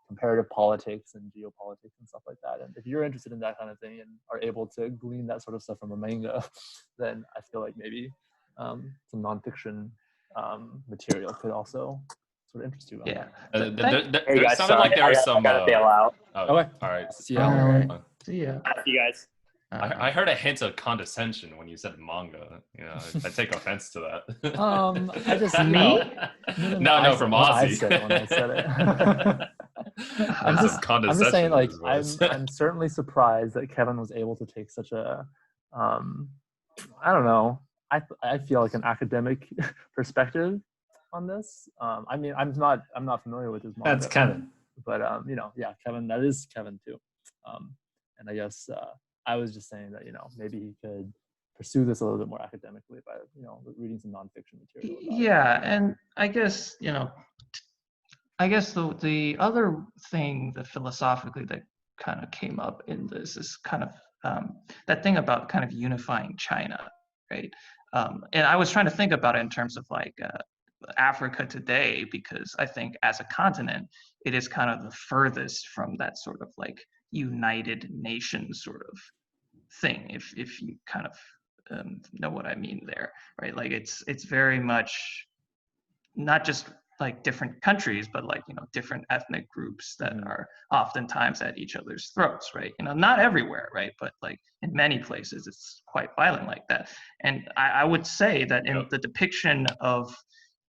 comparative politics and geopolitics and stuff like that. And if you're interested in that kind of thing and are able to glean that sort of stuff from a manga, then I feel like maybe some nonfiction material could also sort of interest you. Yeah. It sounded like there was some. bail out. Oh, Okay. all right. See y'all. See ya. You guys. I heard a hint of condescension when you said manga. I take offense to that. I just Me? No, from I Ozzy. said it when I said it. I'm I'm just saying, like, I'm certainly surprised that Kevin was able to take such a, I don't know, I feel like an academic perspective on this. I mean, I'm not familiar with his manga. That's Kevin. But yeah, Kevin, that is Kevin too. And I guess I was just saying that maybe he could pursue this a little bit more academically by reading some nonfiction material. About Yeah, and I guess the other thing that philosophically that kind of came up in this is kind of that thing about kind of unifying China, right? And I was trying to think about it in terms of like Africa today, because I think as a continent, it is kind of the furthest from that sort of like United Nations sort of thing, if you kind of know what I mean there, right? Like it's very much not just like different countries, but like different ethnic groups that are oftentimes at each other's throats, right? Not everywhere, right? But like in many places, it's quite violent like that. And I would say that in the depiction of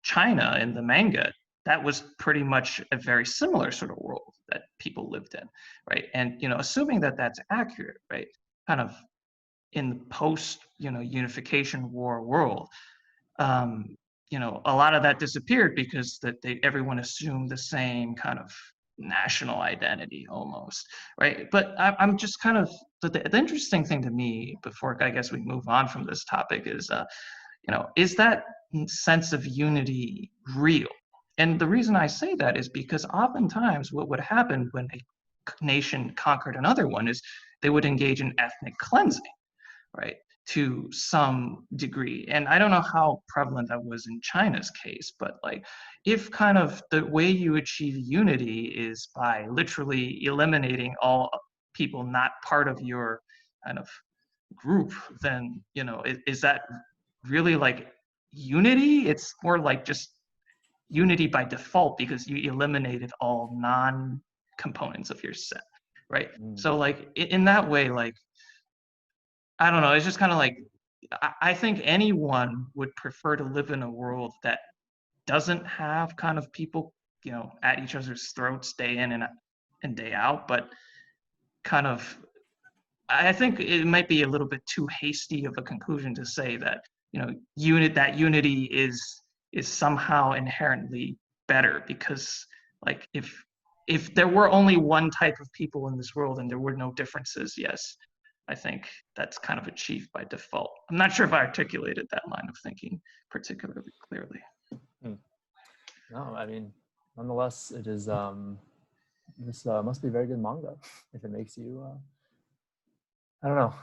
China in the manga, that was pretty much a very similar sort of world that people lived in, right? And assuming that that's accurate, right? Kind of in the post unification war world, a lot of that disappeared because everyone assumed the same kind of national identity almost, right? But I'm just kind of the interesting thing to me, before I guess we move on from this topic, is that sense of unity real? And the reason I say that is because oftentimes what would happen when a nation conquered another one is they would engage in ethnic cleansing, right, to some degree. And I don't know how prevalent that was in China's case, but like if kind of the way you achieve unity is by literally eliminating all people not part of your kind of group, then is that really like unity? It's more like just unity by default because you eliminated all non-components of your set, right? So like in that way, like I don't know, it's just kind of like I think anyone would prefer to live in a world that doesn't have kind of people at each other's throats day in and day out, but kind of I think it might be a little bit too hasty of a conclusion to say that unity is somehow inherently better, because like if there were only one type of people in this world and there were no differences, yes, I think that's kind of achieved by default. I'm not sure if I articulated that line of thinking particularly clearly. No, I mean, nonetheless, it is this must be very good manga if it makes you I don't know,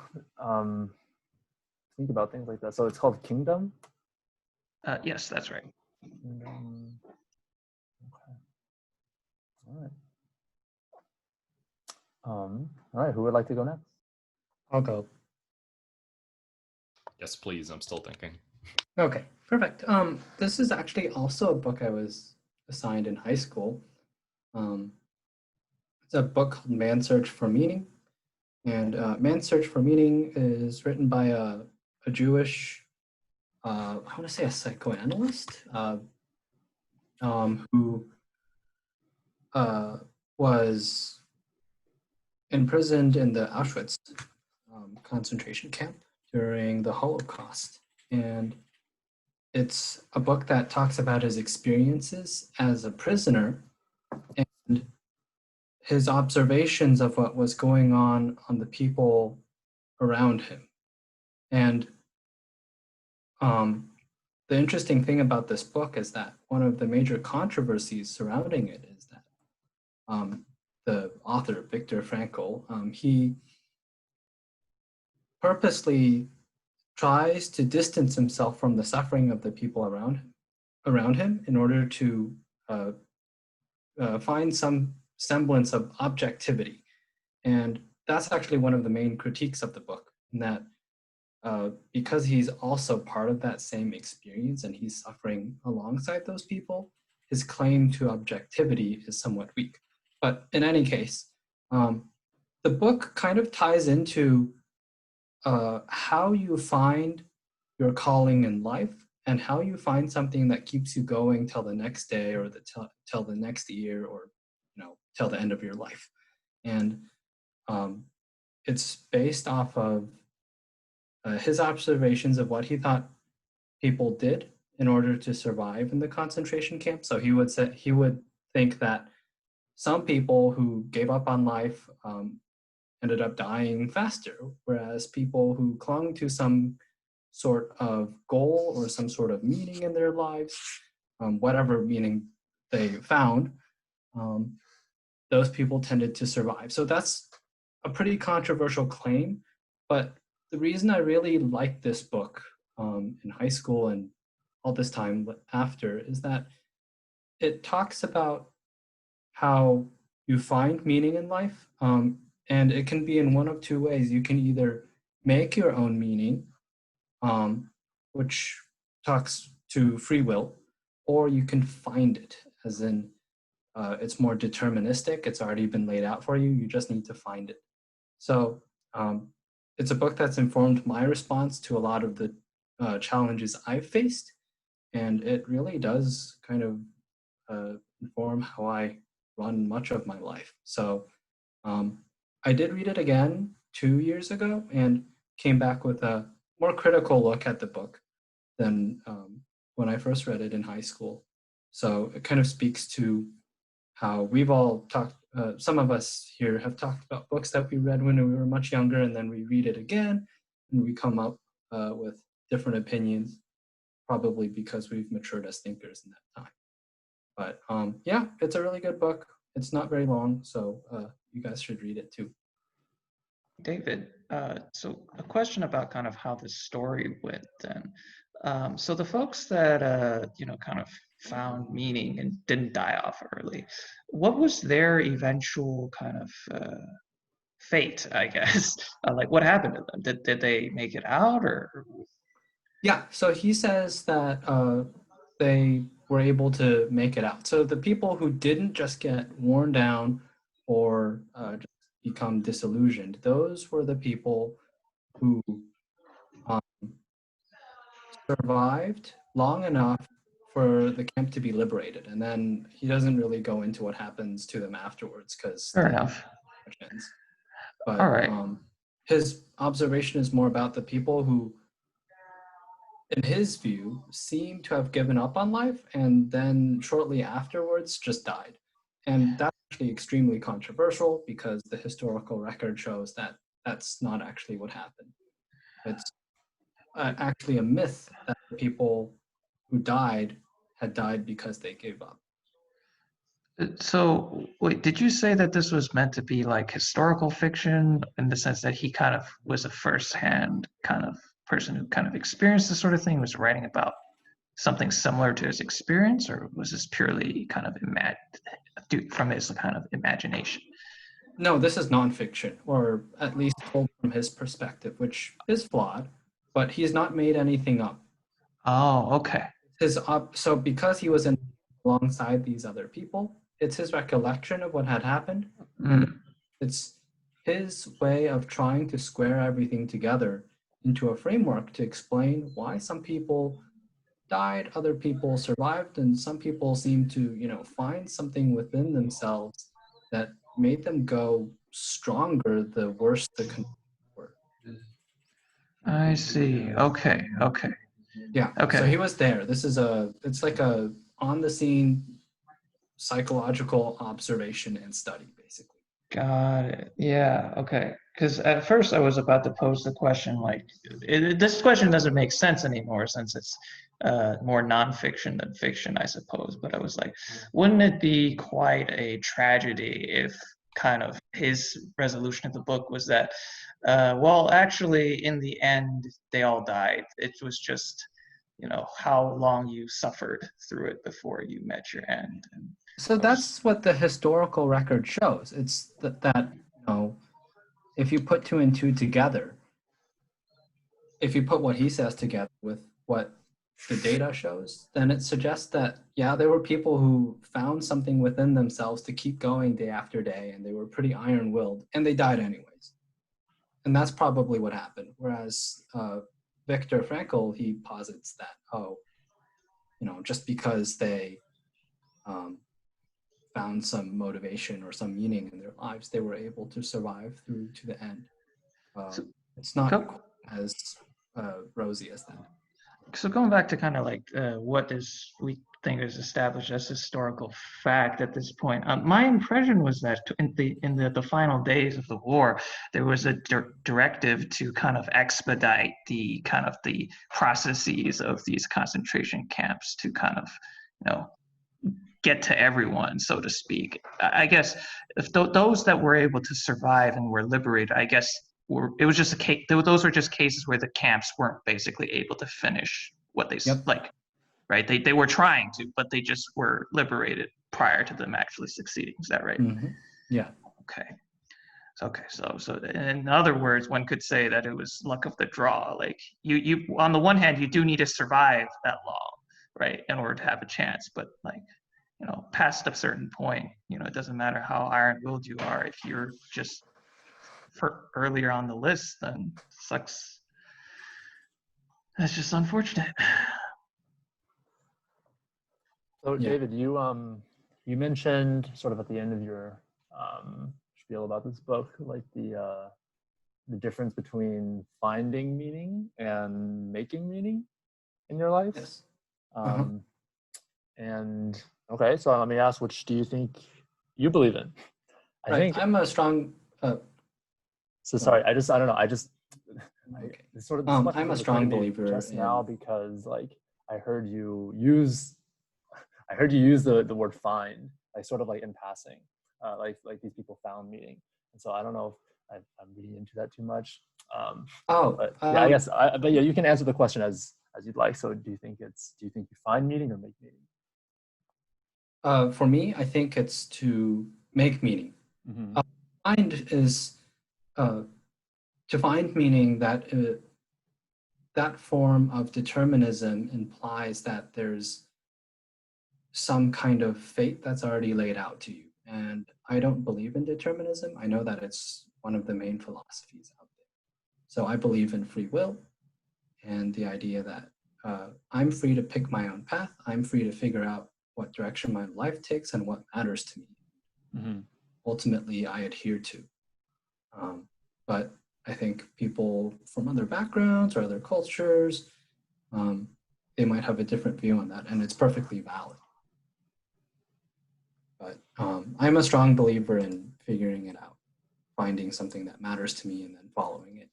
think about things like that. So it's called Kingdom? Yes, that's right. Kingdom. Okay. All right, who would like to go next? I'll go. Yes, please. I'm still thinking. Okay, perfect. This is actually also a book I was assigned in high school. It's a book called Man's Search for Meaning. And Man's Search for Meaning is written by a Jewish, I want to say a psychoanalyst, who was imprisoned in the Auschwitz concentration camp during the Holocaust. And it's a book that talks about his experiences as a prisoner and his observations of what was going on the people around him. And the interesting thing about this book is that one of the major controversies surrounding it is that the author, Viktor Frankl, he purposely tries to distance himself from the suffering of the people around him in order to find some semblance of objectivity. And that's actually one of the main critiques of the book, in that because he's also part of that same experience and he's suffering alongside those people, his claim to objectivity is somewhat weak. But in any case, the book kind of ties into how you find your calling in life and how you find something that keeps you going till the next day or till the next year, or till the end of your life. And it's based off of his observations of what he thought people did in order to survive in the concentration camp. So he would think that some people who gave up on life ended up dying faster, whereas people who clung to some sort of goal or some sort of meaning in their lives, whatever meaning they found, those people tended to survive. So that's a pretty controversial claim, but the reason I really liked this book in high school and all this time after is that it talks about how you find meaning in life, and it can be in one of two ways. You can either make your own meaning, which talks to free will, or you can find it, as in it's more deterministic. It's already been laid out for you. You just need to find it. So it's a book that's informed my response to a lot of the challenges I've faced, and it really does kind of inform how I run much of my life. So I did read it again 2 years ago and came back with a more critical look at the book than when I first read it in high school. So it kind of speaks to how we've all talked, some of us here have talked about books that we read when we were much younger, and then we read it again and we come up with different opinions, probably because we've matured as thinkers in that time. But yeah, it's a really good book. It's not very long, so you guys should read it too. David, so a question about kind of how the story went then. So the folks that kind of found meaning and didn't die off early, what was their eventual kind of fate, I guess? Like what happened to them? Did they make it out, or? Yeah, so he says that they were able to make it out. So the people who didn't just get worn down or just become disillusioned, those were the people who survived long enough for the camp to be liberated. And then he doesn't really go into what happens to them afterwards because Fair enough. ends. But All right. his observation is more about the people who, in his view, seem to have given up on life and then shortly afterwards just died. And that's actually extremely controversial because the historical record shows that that's not actually what happened. It's actually a myth that the people who died had died because they gave up. So, wait, did you say that this was meant to be like historical fiction in the sense that he kind of was a first-hand kind of person who kind of experienced this sort of thing, was writing about something similar to his experience, or was this purely kind of from his kind of imagination? No, this is nonfiction, or at least told from his perspective, which is flawed, but he's not made anything up. Oh, okay. So because he was alongside these other people, it's his recollection of what had happened. Mm. It's his way of trying to square everything together into a framework to explain why some people died, other people survived, and some people seem to, find something within themselves that made them go stronger the worse the conditions were. I see. Okay. Yeah. Okay. So he was there. It's like a on the scene psychological observation and study, basically. Got it. Yeah. Okay. Because at first I was about to pose the question, like, this question doesn't make sense anymore since it's more nonfiction than fiction, I suppose. But I was like, wouldn't it be quite a tragedy if kind of his resolution of the book was that, well, actually, in the end, they all died. It was just, how long you suffered through it before you met your end. And So that's what the historical record shows. It's that if you put two and two together, if you put what he says together with what the data shows, then it suggests that, yeah, there were people who found something within themselves to keep going day after day, and they were pretty iron-willed, and they died anyways. And that's probably what happened. Whereas Viktor Frankl, he posits that, just because they found some motivation or some meaning in their lives, they were able to survive through to the end. It's not as rosy as that. So going back to kind of like what we think is established as historical fact at this point, my impression was that in the final days of the war, there was a directive to kind of expedite the processes of these concentration camps to kind of get to everyone, so to speak. I guess if those that were able to survive and were liberated, I guess it was just a case. Those were just cases where the camps weren't basically able to finish what they like, right? They were trying to, but they just were liberated prior to them actually succeeding. Is that right? Mm-hmm. Yeah. Okay. So in other words, one could say that it was luck of the draw. Like you on the one hand, you do need to survive that long, right, in order to have a chance. But like, past a certain point, it doesn't matter how iron-willed you are. If you're just earlier on the list, then sucks. That's just unfortunate. So David, you mentioned sort of at the end of your spiel about this book, like the difference between finding meaning and making meaning in your life. Yes. And okay, so let me ask, which do you think you believe in? I think I'm a strong. So sorry, I don't know. Okay. Sort of. I'm a strong believer just now because like I heard you use the word find, like sort of like in passing, like these people found meaning, and so I don't know if I'm reading into that too much. But yeah, I guess. But yeah, you can answer the question as you'd like. So do you think you find meaning or make meaning? For me, I think it's to make meaning. Mm-hmm. Find is to find meaning. That form of determinism implies that there's some kind of fate that's already laid out to you. And I don't believe in determinism. I know that it's one of the main philosophies out there. So I believe in free will and the idea that I'm free to pick my own path. I'm free to figure out what direction my life takes and what matters to me. Mm-hmm. Ultimately, I adhere to. But I think people from other backgrounds or other cultures, they might have a different view on that, and it's perfectly valid. But I'm a strong believer in figuring it out, finding something that matters to me and then following it.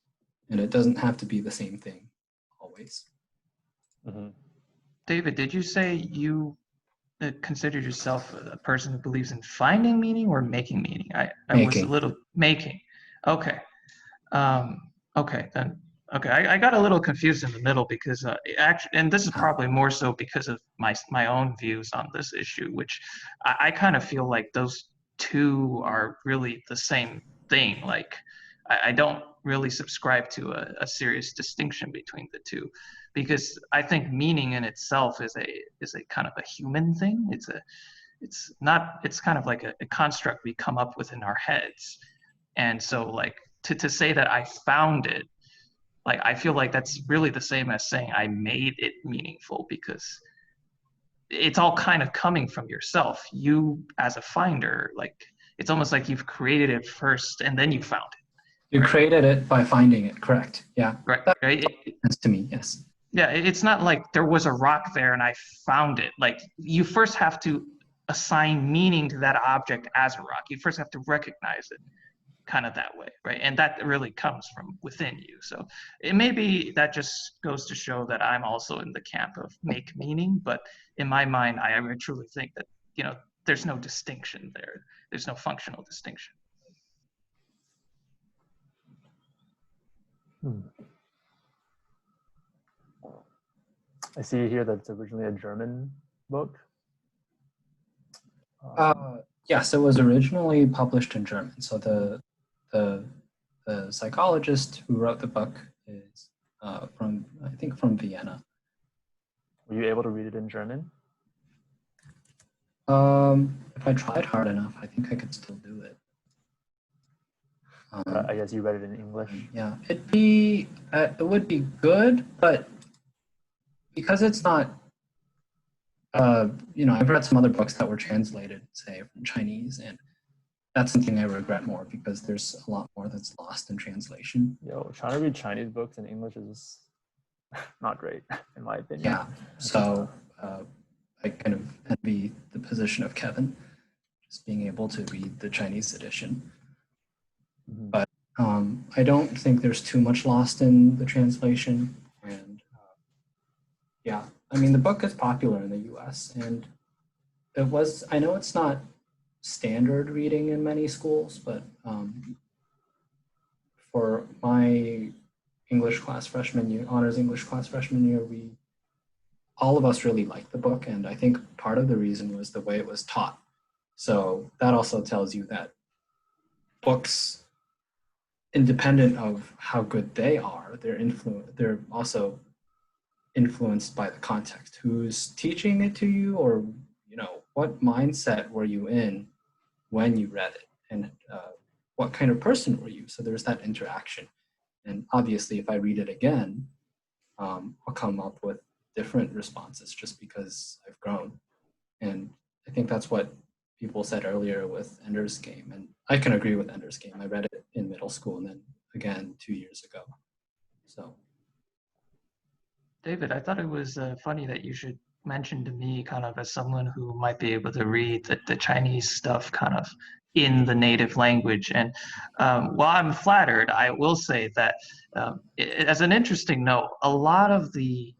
And it doesn't have to be the same thing always. Mm-hmm. David, did you say you considered yourself a person who believes in finding meaning or making meaning? I was a little making. Okay. Okay, then. Okay, I got a little confused in the middle because actually, and this is probably more so because of my own views on this issue, which I kind of feel like those two are really the same thing. Like, I don't really subscribe to a serious distinction between the two, because I think meaning in itself is a kind of a human thing. It's kind of like a construct we come up with in our heads, and so like to say that I found it. Like, I feel like that's really the same as saying I made it meaningful, because it's all kind of coming from yourself. You, as a finder, like, it's almost like you've created it first and then you found it. You created it by finding it, correct? Yeah. Right. That Right. makes sense to me, yes. Yeah, it's not like there was a rock there and I found it. Like, you first have to assign meaning to that object as a rock. You first have to recognize it. kind of that way, right? And that really comes from within you. So it maybe that just goes to show that I'm also in the camp of make meaning, but in my mind, I truly think that, you know, there's no distinction there. There's no functional distinction. I see here that it's originally a German book. Yes, it was originally published in German. So the psychologist who wrote the book is from, I think, from Vienna. Were you able to read it in German? If I tried hard enough, I think I could still do it. I guess you read it in English. Yeah, it would be good, but because it's not, you know, I've read some other books that were translated, say, from Chinese, and that's something I regret more because there's a lot more that's lost in translation. Yo, trying to read Chinese books in English is not great, in my opinion. Yeah, so I kind of envy the position of Kevin, just being able to read the Chinese edition. Mhm. But I don't think there's too much lost in the translation. And yeah, I mean, the book is popular in the US, and it was, I know it's not standard reading in many schools, but for my English class freshman year, honors English class freshman year, all of us really liked the book. And I think part of the reason was the way it was taught. So that also tells you that books, independent of how good they are, they're also influenced by the context. Who's teaching it to you, or, you know, what mindset were you in when you read it, and what kind of person were you? So there's that interaction. And obviously, if I read it again, I'll come up with different responses just because I've grown. And I think that's what people said earlier with Ender's Game. And I can agree with Ender's Game. I read it in middle school and then again 2 years ago. So, David, I thought it was funny that you should mention to me, kind of as someone who might be able to read the Chinese stuff kind of in the native language. And while I'm flattered, I will say that as an interesting note, a lot of the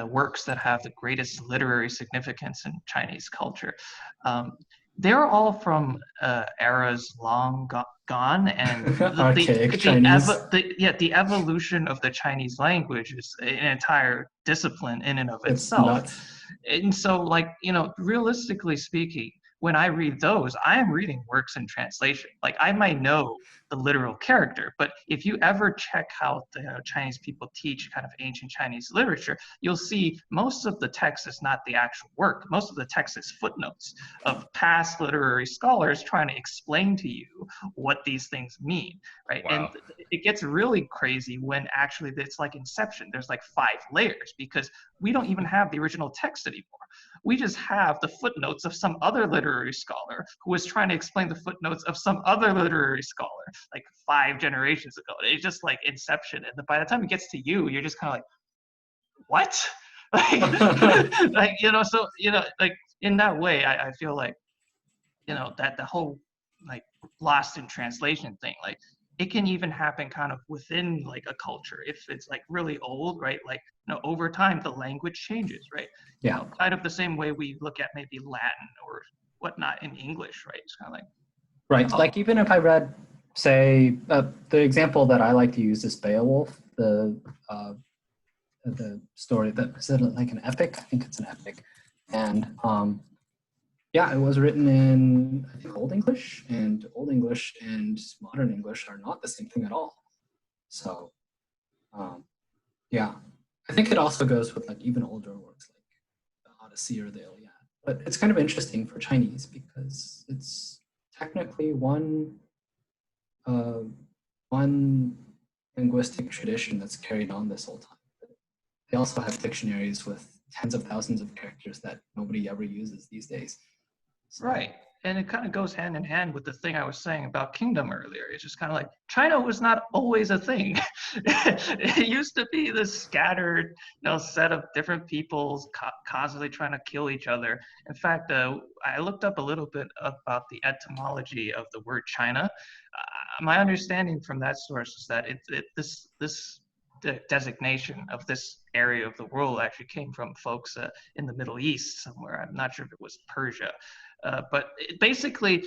works that have the greatest literary significance in Chinese culture, they're all from eras long gone, and archaic Chinese. the evolution of the Chinese language is an entire discipline in and of It's itself. nuts. And so, like, you know, realistically speaking, when I read those, I am reading works in translation. Like, I might know the literal character, but if you ever check how the Chinese people teach kind of ancient Chinese literature, you'll see most of the text is not the actual work. Most of the text is footnotes of past literary scholars trying to explain to you what these things mean, right? Wow. And it gets really crazy when actually it's like Inception. There's like 5 layers because we don't even have the original text anymore. We just have the footnotes of some other literary scholar who was trying to explain the footnotes of some other literary scholar like 5 generations ago. It's just like Inception. And by the time it gets to you, you're just kind of like, what? Like, you know, so, you know, like in that way, I feel like, you know, that the whole like lost in translation thing, like it can even happen kind of within like a culture if it's like really old, right? Like, you know, over time the language changes, right? Yeah. You know, kind of the same way we look at maybe Latin or whatnot in English, right? It's kind of like, Right. oh. Like, even if I read, say, the example that I like to use is Beowulf, the story that is it like an epic? I think it's an epic. And yeah, it was written in, I think, Old English, and Old English and modern English are not the same thing at all. So yeah, I think it also goes with like even older works like the Odyssey or the Iliad. But it's kind of interesting for Chinese because it's technically one linguistic tradition that's carried on this whole time. They also have dictionaries with tens of thousands of characters that nobody ever uses these days. So, Right. and it kind of goes hand in hand with the thing I was saying about kingdom earlier. It's just kind of like China was not always a thing. It used to be this scattered, set of different peoples constantly trying to kill each other. In fact, I looked up a little bit about the etymology of the word China. My understanding from that source is that this designation of this area of the world actually came from folks in the Middle East somewhere. I'm not sure if it was Persia, but basically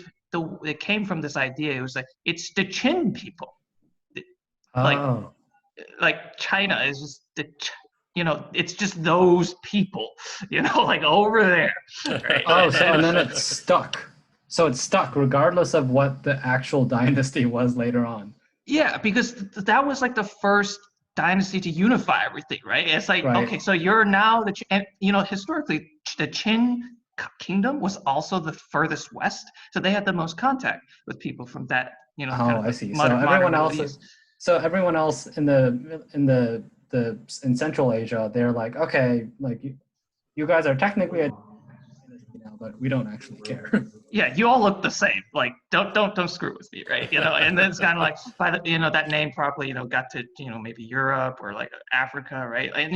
it came from this idea. It was like it's the Qin people, like Oh, like China is just it's just those people, like over there, right? oh, so and then it's stuck. So it's stuck regardless of what the actual dynasty was later on. Yeah, because that was like the first dynasty to unify everything, right? It's like, Right. okay, so you're now and historically the Qin kingdom was also the furthest west, so they had the most contact with people from that, Oh, kind of I see. So modern everyone Middle else East. everyone else in Central Asia, they're like, okay, like you guys are technically a dynasty now, but we don't actually care. Yeah, you all look the same. Like, don't screw with me, right? And then it's kind of like by the that name probably got to maybe Europe or like Africa, right? And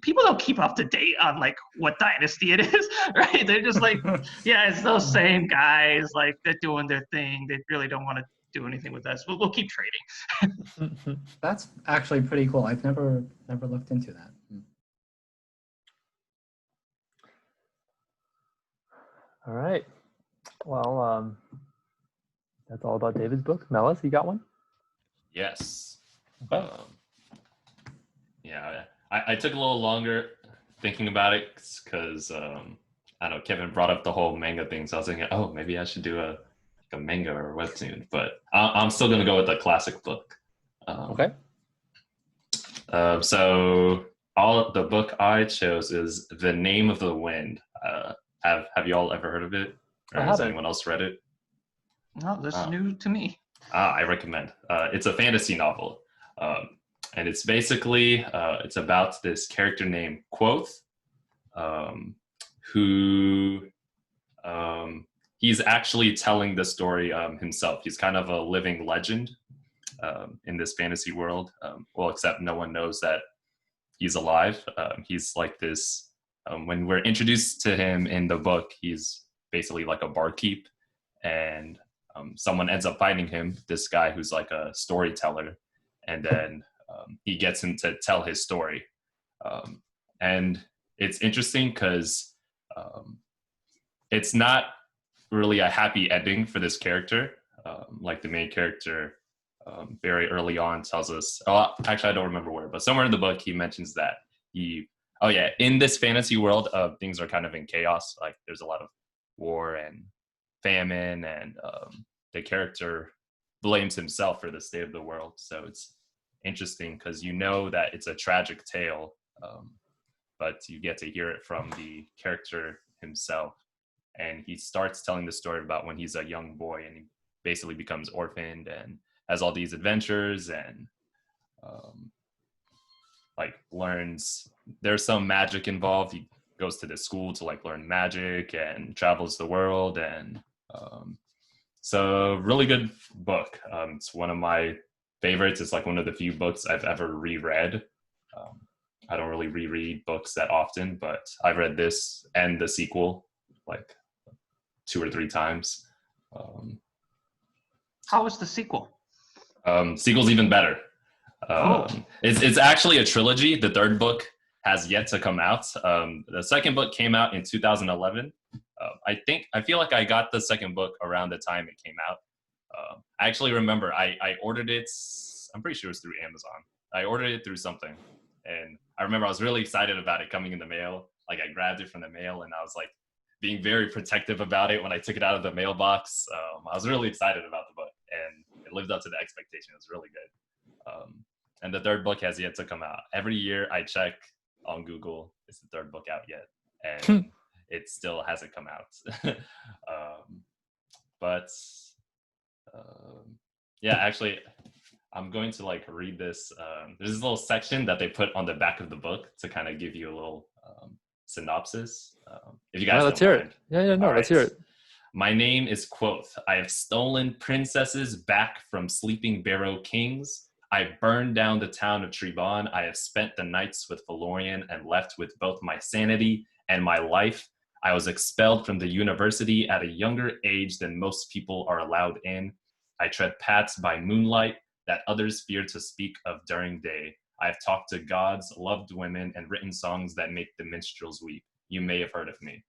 people don't keep up to date on like what dynasty it is, right? They're just like, yeah, it's those same guys, like they're doing their thing. They really don't want to do anything with us. We'll keep trading. That's actually pretty cool. I've never looked into that. All right. Well, that's all about David's book. Melis, you got one? Yes. Okay. Yeah, I took a little longer thinking about it because I know Kevin brought up the whole manga thing, so I was thinking, oh, maybe I should do a manga or a webtoon, but I'm still gonna go with the classic book. Okay. So the book I chose is The Name of the Wind. Have you all ever heard of it? Or I has haven't. anyone else read it? No, this is new to me. I recommend. It's a fantasy novel, and it's basically it's about this character named Quoth, who he's actually telling the story himself. He's kind of a living legend in this fantasy world. Well, except no one knows that he's alive. He's like this. When we're introduced to him in the book, he's basically like a barkeep, and someone ends up finding him, this guy who's like a storyteller, and then he gets him to tell his story. And it's interesting because it's not really a happy ending for this character. Like the main character very early on tells us, actually I don't remember where, but somewhere in the book he mentions that in this fantasy world, things are kind of in chaos. Like there's a lot of war and famine, and the character blames himself for the state of the world. So it's interesting because that it's a tragic tale, but you get to hear it from the character himself. And he starts telling the story about when he's a young boy and he basically becomes orphaned and has all these adventures and learns there's some magic involved. He goes to this school to learn magic and travels the world, and so really good book. It's one of my favorites. It's one of the few books I've ever reread. I don't really reread books that often, but I've read this and the sequel 2 or 3 times. How was the sequel? Sequel's even better. It's actually a trilogy. The third book has yet to come out. The second book came out in 2011. I feel like I got the second book around the time it came out. I actually remember I ordered it. I'm pretty sure it was through Amazon. I ordered it through something, and I remember I was really excited about it coming in the mail. I grabbed it from the mail, and I was being very protective about it when I took it out of the mailbox. I was really excited about the book, and it lived up to the expectation. It was really good. And the third book has yet to come out. Every year I check on Google, is the third book out yet? And it still hasn't come out. Actually, I'm going to read this. There's this little section that they put on the back of the book to kind of give you a little synopsis. If you guys let's don't hear mind. it. Yeah, no, All let's right. hear it. My name is Quoth. I have stolen princesses back from sleeping barrow kings. I burned down the town of Trebon. I have spent the nights with Valorian and left with both my sanity and my life. I was expelled from the university at a younger age than most people are allowed in. I tread paths by moonlight that others fear to speak of during day. I have talked to gods, loved women, and written songs that make the minstrels weep. You may have heard of me.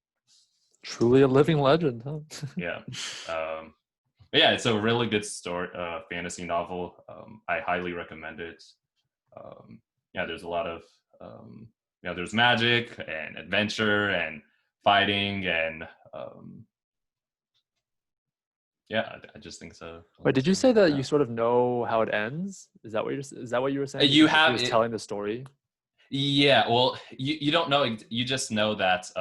Truly a living legend, huh? Yeah. But yeah, it's a really good story, fantasy novel. I highly recommend it. Yeah, there's a lot of, there's magic and adventure and fighting and yeah, I just think so. Wait, did you say that you sort of know how it ends? Is that what you were saying? You Like, have he was it- telling the story. Yeah, well, you don't know. You just know that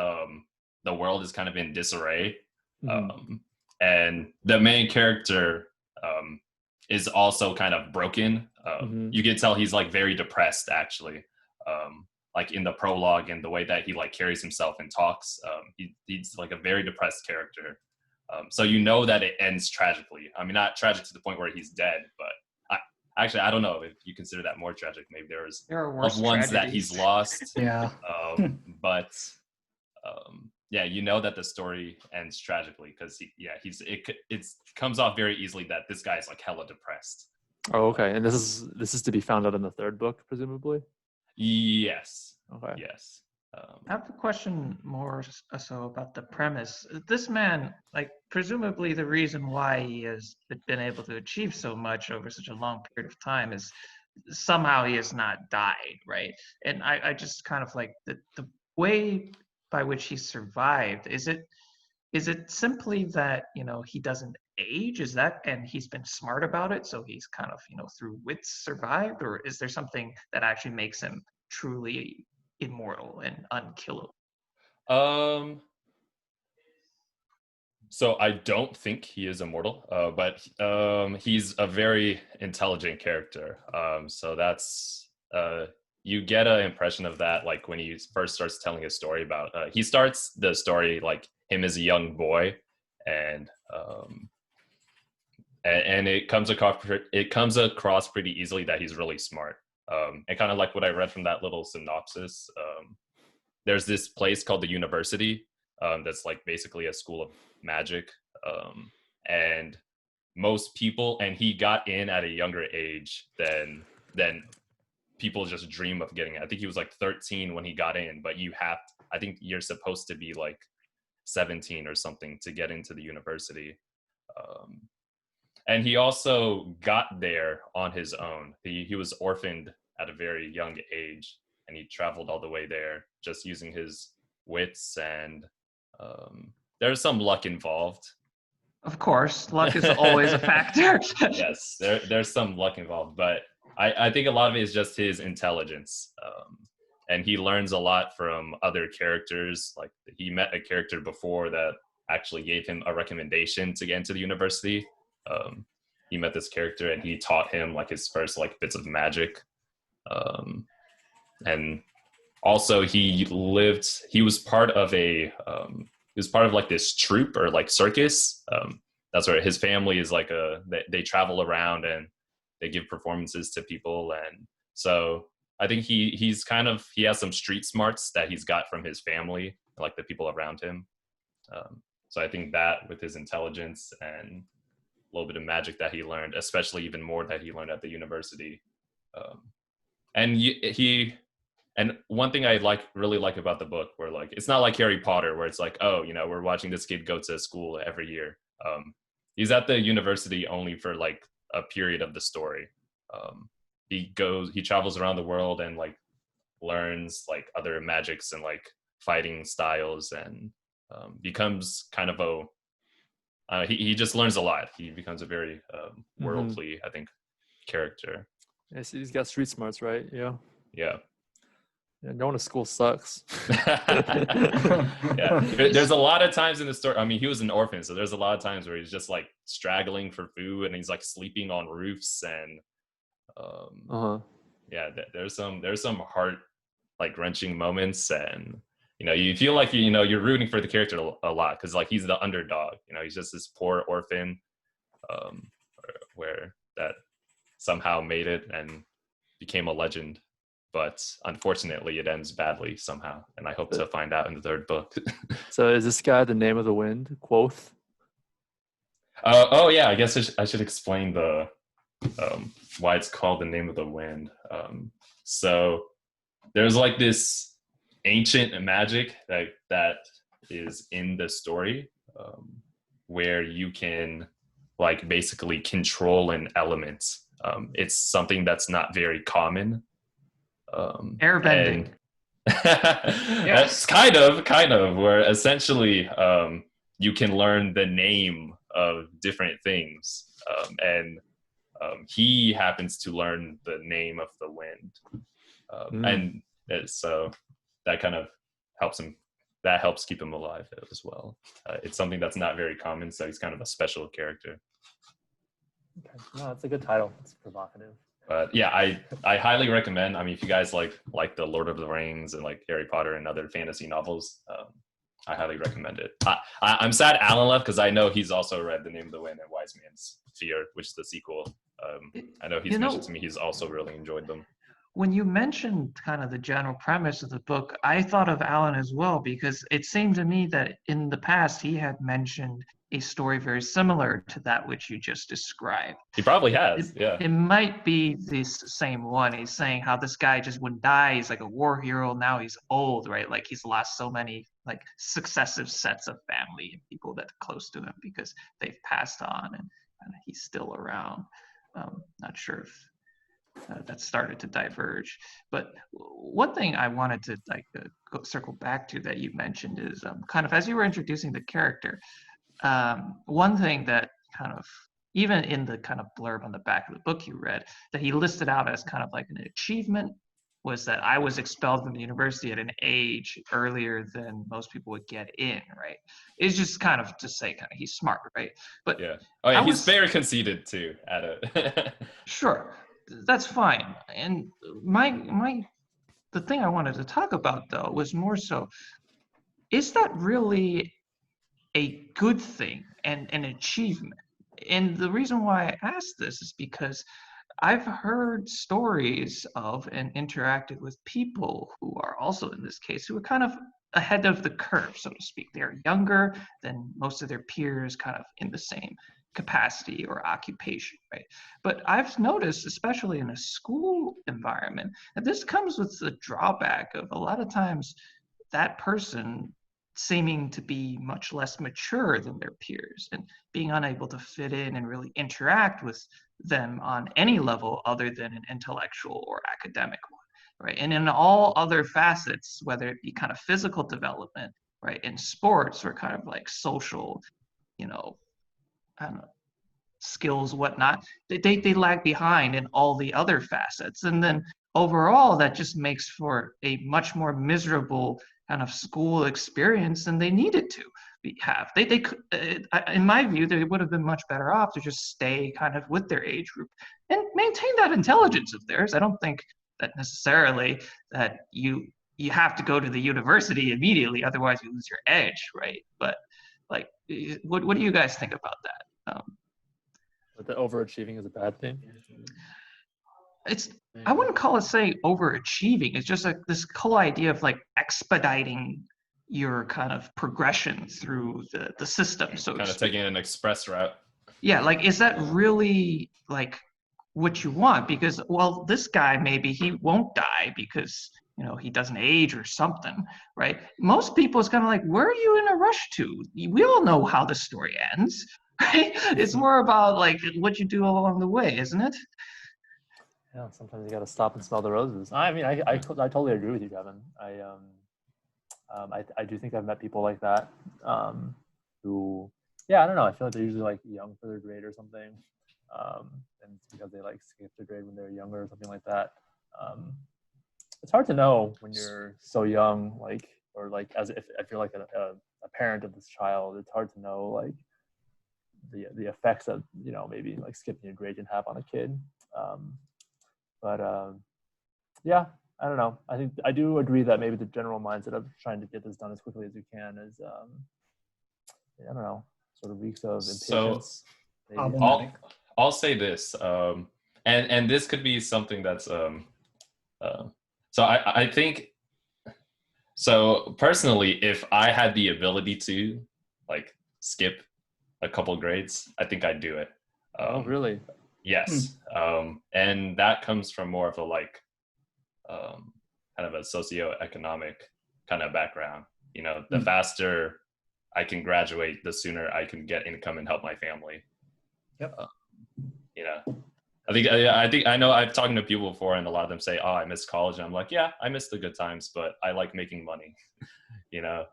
the world is kind of in disarray, Mhm. and the main character is also kind of broken. Mhm. You can tell he's like very depressed, actually. Like in the prologue and the way that he like carries himself and talks, he's like a very depressed character. So you know that it ends tragically. I mean, not tragic to the point where he's dead, but I don't know if you consider that more tragic. Maybe There are of worse ones that he's tragedies. lost. Yeah. But yeah, you know that the story ends tragically because it comes off very easily that this guy is like hella depressed. Oh, okay. And this is to be found out in the third book, presumably. Yes. Okay. Yes. I have a question more so about the premise. This man, like, presumably the reason why he has been able to achieve so much over such a long period of time is somehow he has not died, right? And I just kind of like the way by which he survived. Is it simply that, he doesn't age? Is that, and he's been smart about it, so he's kind of, through wits survived? Or is there something that actually makes him truly immortal and unkillable? So I don't think he is immortal, but he's a very intelligent character. So that's you get an impression of that like when he first starts telling his story about. He starts the story like him as a young boy, and it comes across pretty easily that he's really smart. And kind of like what I read from that little synopsis. There's this place called the university that's like basically a school of magic, and most people, and he got in at a younger age than people just dream of getting in. I think he was like 13 when he got in, but I think you're supposed to be like 17 or something to get into the university. And he also got there on his own. He was orphaned at a very young age, and he traveled all the way there just using his wits, and there's some luck involved. Of course, luck is always a factor. Yes, there's some luck involved, but I think a lot of it is just his intelligence. And he learns a lot from other characters. Like he met a character before that actually gave him a recommendation to get into the university. He met this character and he taught him like his first like bits of magic. And also he was part of like this troupe or like circus. That's where his family is like they travel around and they give performances to people. And so I think he has some street smarts that he's got from his family, like the people around him. So I think that with his intelligence and a little bit of magic that he learned, especially even more that he learned at the university. And one thing I really like about the book, where like it's not like Harry Potter, where it's like, oh, we're watching this kid go to school every year. He's at the university only for like a period of the story. He travels around the world and like learns like other magics and like fighting styles, and becomes kind of he just learns a lot. He becomes a very worldly, I think, character. Yes, he's got street smarts, right? Yeah. Yeah. Yeah, going to school sucks. Yeah, there's a lot of times in the story. I mean, he was an orphan, so there's a lot of times where he's just like straggling for food, and he's like sleeping on roofs, and yeah, there's some heart like wrenching moments, and you feel like you're rooting for the character a lot because like he's the underdog. He's just this poor orphan, um, where that somehow made it and became a legend. But unfortunately, it ends badly somehow, and I hope to find out in the third book. So is this guy the name of the wind? Quoth? Oh yeah, I guess I should explain the why it's called the name of the wind. So there's like this ancient magic that is in the story, where you can like basically control an element. It's something that's not very common. Airbending. That's kind of where essentially you can learn the name of different things, and he happens to learn the name of the wind, and so that kind of helps him. That helps keep him alive as well. It's something that's not very common, so he's kind of a special character. Okay. No, it's a good title. It's provocative. But yeah, I highly recommend. I mean, if you guys like the Lord of the Rings and like Harry Potter and other fantasy novels, I highly recommend it. I'm sad Alan left because I know he's also read The Name of the Wind and Wise Man's Fear, which is the sequel. I know he's mentioned to me he's also really enjoyed them. When you mentioned kind of the general premise of the book, I thought of Alan as well, because it seemed to me that in the past he had mentioned a story very similar to that which you just described. He probably has, yeah. It might be this same one. He's saying how this guy just wouldn't die. He's like a war hero. Now he's old, right? Like he's lost so many like successive sets of family and people that are close to him because they've passed on, and he's still around. Not sure if that started to diverge. But one thing I wanted to circle back to that you mentioned is kind of as you were introducing the character, one thing that kind of, even in the kind of blurb on the back of the book you read, that he listed out as kind of like an achievement was that I was expelled from the university at an age earlier than most people would get in, right? It's just kind of to say kind of he's smart, right? But yeah. Oh yeah, he's very conceited too at it. Sure. That's fine. And the thing I wanted to talk about though was more so, is that really a good thing and an achievement? And the reason why I asked this is because I've heard stories of and interacted with people who are also in this case who are kind of ahead of the curve, so to speak. They're younger than most of their peers, kind of in the same capacity or occupation, right? But I've noticed, especially in a school environment, that this comes with the drawback of a lot of times that person seeming to be much less mature than their peers and being unable to fit in and really interact with them on any level other than an intellectual or academic one, right? And in all other facets, whether it be kind of physical development, right, in sports or kind of like social, I don't know, skills, whatnot, they lag behind in all the other facets. And then overall, that just makes for a much more miserable kind of school experience than they needed to have. They could, in my view, they would have been much better off to just stay kind of with their age group and maintain that intelligence of theirs. I don't think that necessarily that you have to go to the university immediately, otherwise you lose your edge, right? But like, what do you guys think about that? But the overachieving is a bad thing. I wouldn't call it saying overachieving. It's just like this whole idea of like expediting your kind of progression through the system. So kind of taking an express route. Yeah, like is that really like what you want? Because well, this guy maybe he won't die because he doesn't age or something, right? Most people it's kind of like, where are you in a rush to? We all know how the story ends, right? It's more about like what you do along the way, isn't it? Yeah, sometimes you got to stop and smell the roses. I mean, I totally agree with you, Kevin. I do think I've met people like that, who, yeah, I don't know. I feel like they're usually like young for their grade or something, and it's because they like skipped their grade when they were younger or something like that. It's hard to know when you're so young, like, or like as if you're like a parent of this child. It's hard to know like the effects that maybe like skipping your grade can have on a kid. But yeah, I don't know. I think I do agree that maybe the general mindset of trying to get this done as quickly as you can is, I don't know, sort of reeks of impatience. maybe. Problematic. I'll say this, and this could be something that's so I think so personally, if I had the ability to like skip a couple grades, I think I'd do it. Oh, really? Yes, and that comes from more of a like kind of a socioeconomic kind of background. You know, the faster I can graduate, the sooner I can get income and help my family. Yep. You know, I think I know I've talked to people before, and a lot of them say, "Oh, I miss college," and I'm like, "Yeah, I miss the good times, but I like making money." You know,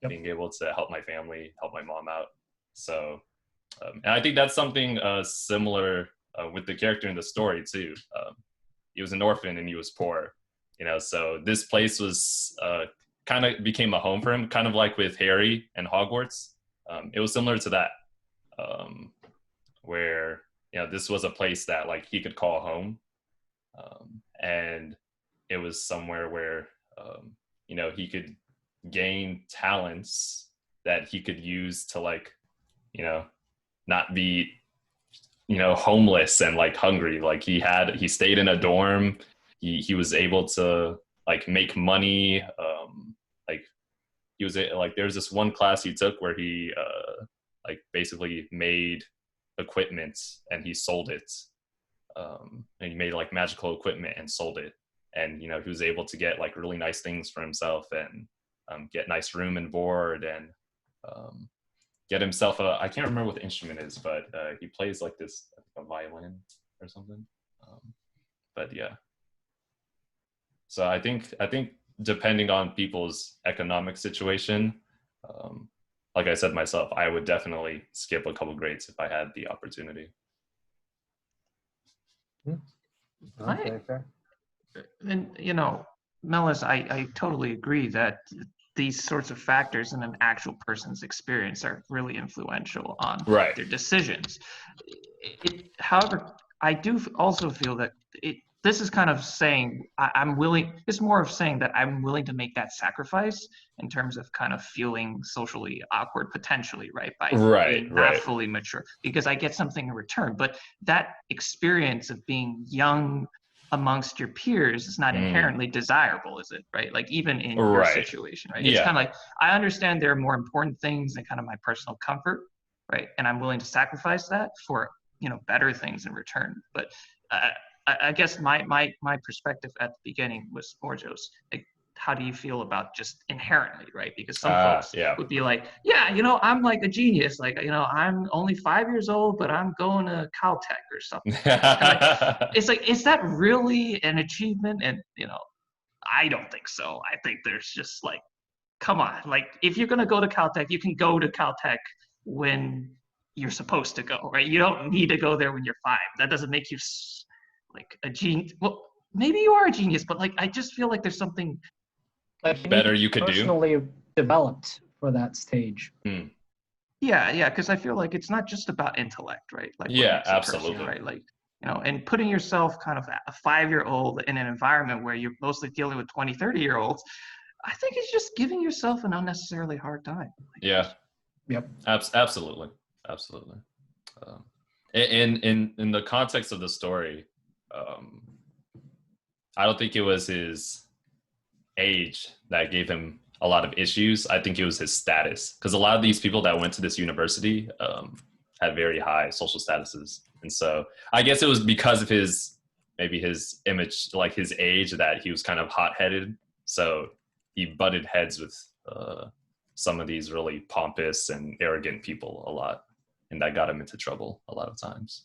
being able to help my family, help my mom out. So, and I think that's something similar with the character in the story too. He was an orphan and he was poor, you know. So this place was kind of became a home for him, kind of like with Harry and Hogwarts. It was similar to that, where you know this was a place that like he could call home, and it was somewhere where you know he could gain talents that he could use to like you know not be you know homeless and like hungry. Like he stayed in a dorm. He was able to like make money. Like he was like there was this one class he took where he like basically made equipment and he sold it, and he made like magical equipment and sold it, and you know he was able to get like really nice things for himself and get nice room and board and get himself I can't remember what the instrument is, but he plays like this a violin or something, but yeah. So I think depending on people's economic situation, like I said myself, I would definitely skip a couple grades if I had the opportunity. Okay, fair. And you know, Melis, I totally agree that these sorts of factors in an actual person's experience are really influential on Right. their decisions. However, I do also feel that this is kind of saying I'm willing. It's more of saying that I'm willing to make that sacrifice in terms of kind of feeling socially awkward potentially, right? By being not fully mature, because I get something in return. But that experience of being young amongst your peers is not inherently desirable, is it? Right? Like even in your situation, right? It's kind of like I understand there are more important things than kind of my personal comfort, right? And I'm willing to sacrifice that for better things in return. But I guess my perspective at the beginning was more just like, how do you feel about just inherently, right? Because some folks would be like, yeah, I'm like a genius. Like, I'm only 5 years old, but I'm going to Caltech or something. It's like, is that really an achievement? And, I don't think so. I think there's just like, come on. Like, if you're going to go to Caltech, you can go to Caltech when you're supposed to go, right? You don't need to go there when you're 5. That doesn't make you like a genius. Well, maybe you are a genius, but like I just feel like there's something like better you could do. Personally developed for that stage. Yeah, because I feel like it's not just about intellect, right? Like absolutely, person, right? Like and putting yourself kind of a 5-year-old in an environment where you're mostly dealing with 20, 30-year-olds, I think it's just giving yourself an unnecessarily hard time. Like, Yep. Absolutely. In the context of the story, I don't think it was his age that gave him a lot of issues. I think it was his status, because a lot of these people that went to this university had very high social statuses, and so I guess it was because of his image, like his age, that he was kind of hot-headed. So he butted heads with some of these really pompous and arrogant people a lot, and that got him into trouble a lot of times.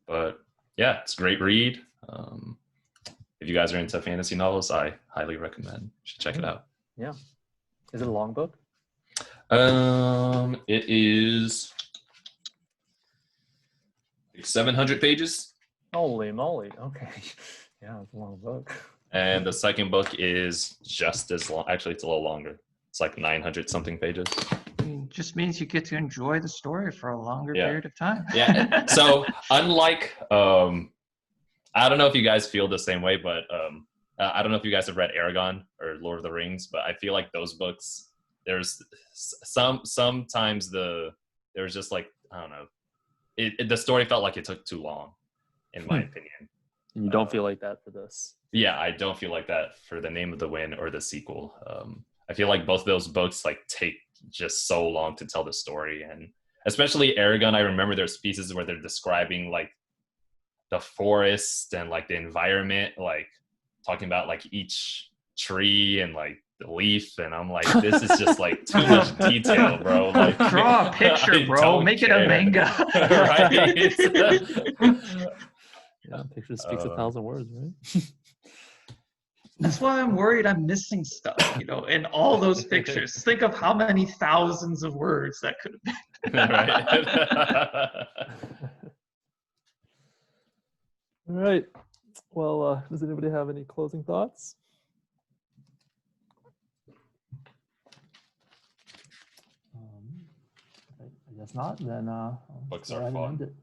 But yeah, it's a great read. If you guys are into fantasy novels, I highly recommend. You should check it out. Yeah. Is it a long book? It is 700 pages. Holy moly. Okay. Yeah, it's a long book. And the second book is just as long. Actually, it's a little longer. It's like 900 something pages. just means you get to enjoy the story for a longer Yeah. period of time. Yeah. So unlike, I don't know if you guys feel the same way, but I don't know if you guys have read Aragon or Lord of the Rings, but I feel like those books, there's sometimes there's just like, I don't know, the story felt like it took too long, in my opinion. And you don't feel like that for this. Yeah, I don't feel like that for The Name of the Wind or the sequel. I feel like both of those books like take just so long to tell the story, and especially Aragon, I remember there's pieces where they're describing like the forest and like the environment, like talking about like each tree and like the leaf, and I'm like, this is just like too much detail, bro. Like, Draw a picture, I bro. don't Make it a care. manga. Right? Yeah, picture speaks 1,000 words, right? That's why I'm worried I'm missing stuff, you know, in all those pictures. Think of how many thousands of words that could have been. Right. All right. Well, does anybody have any closing thoughts? I guess not. Then I'll Books go are ahead and fun. end it.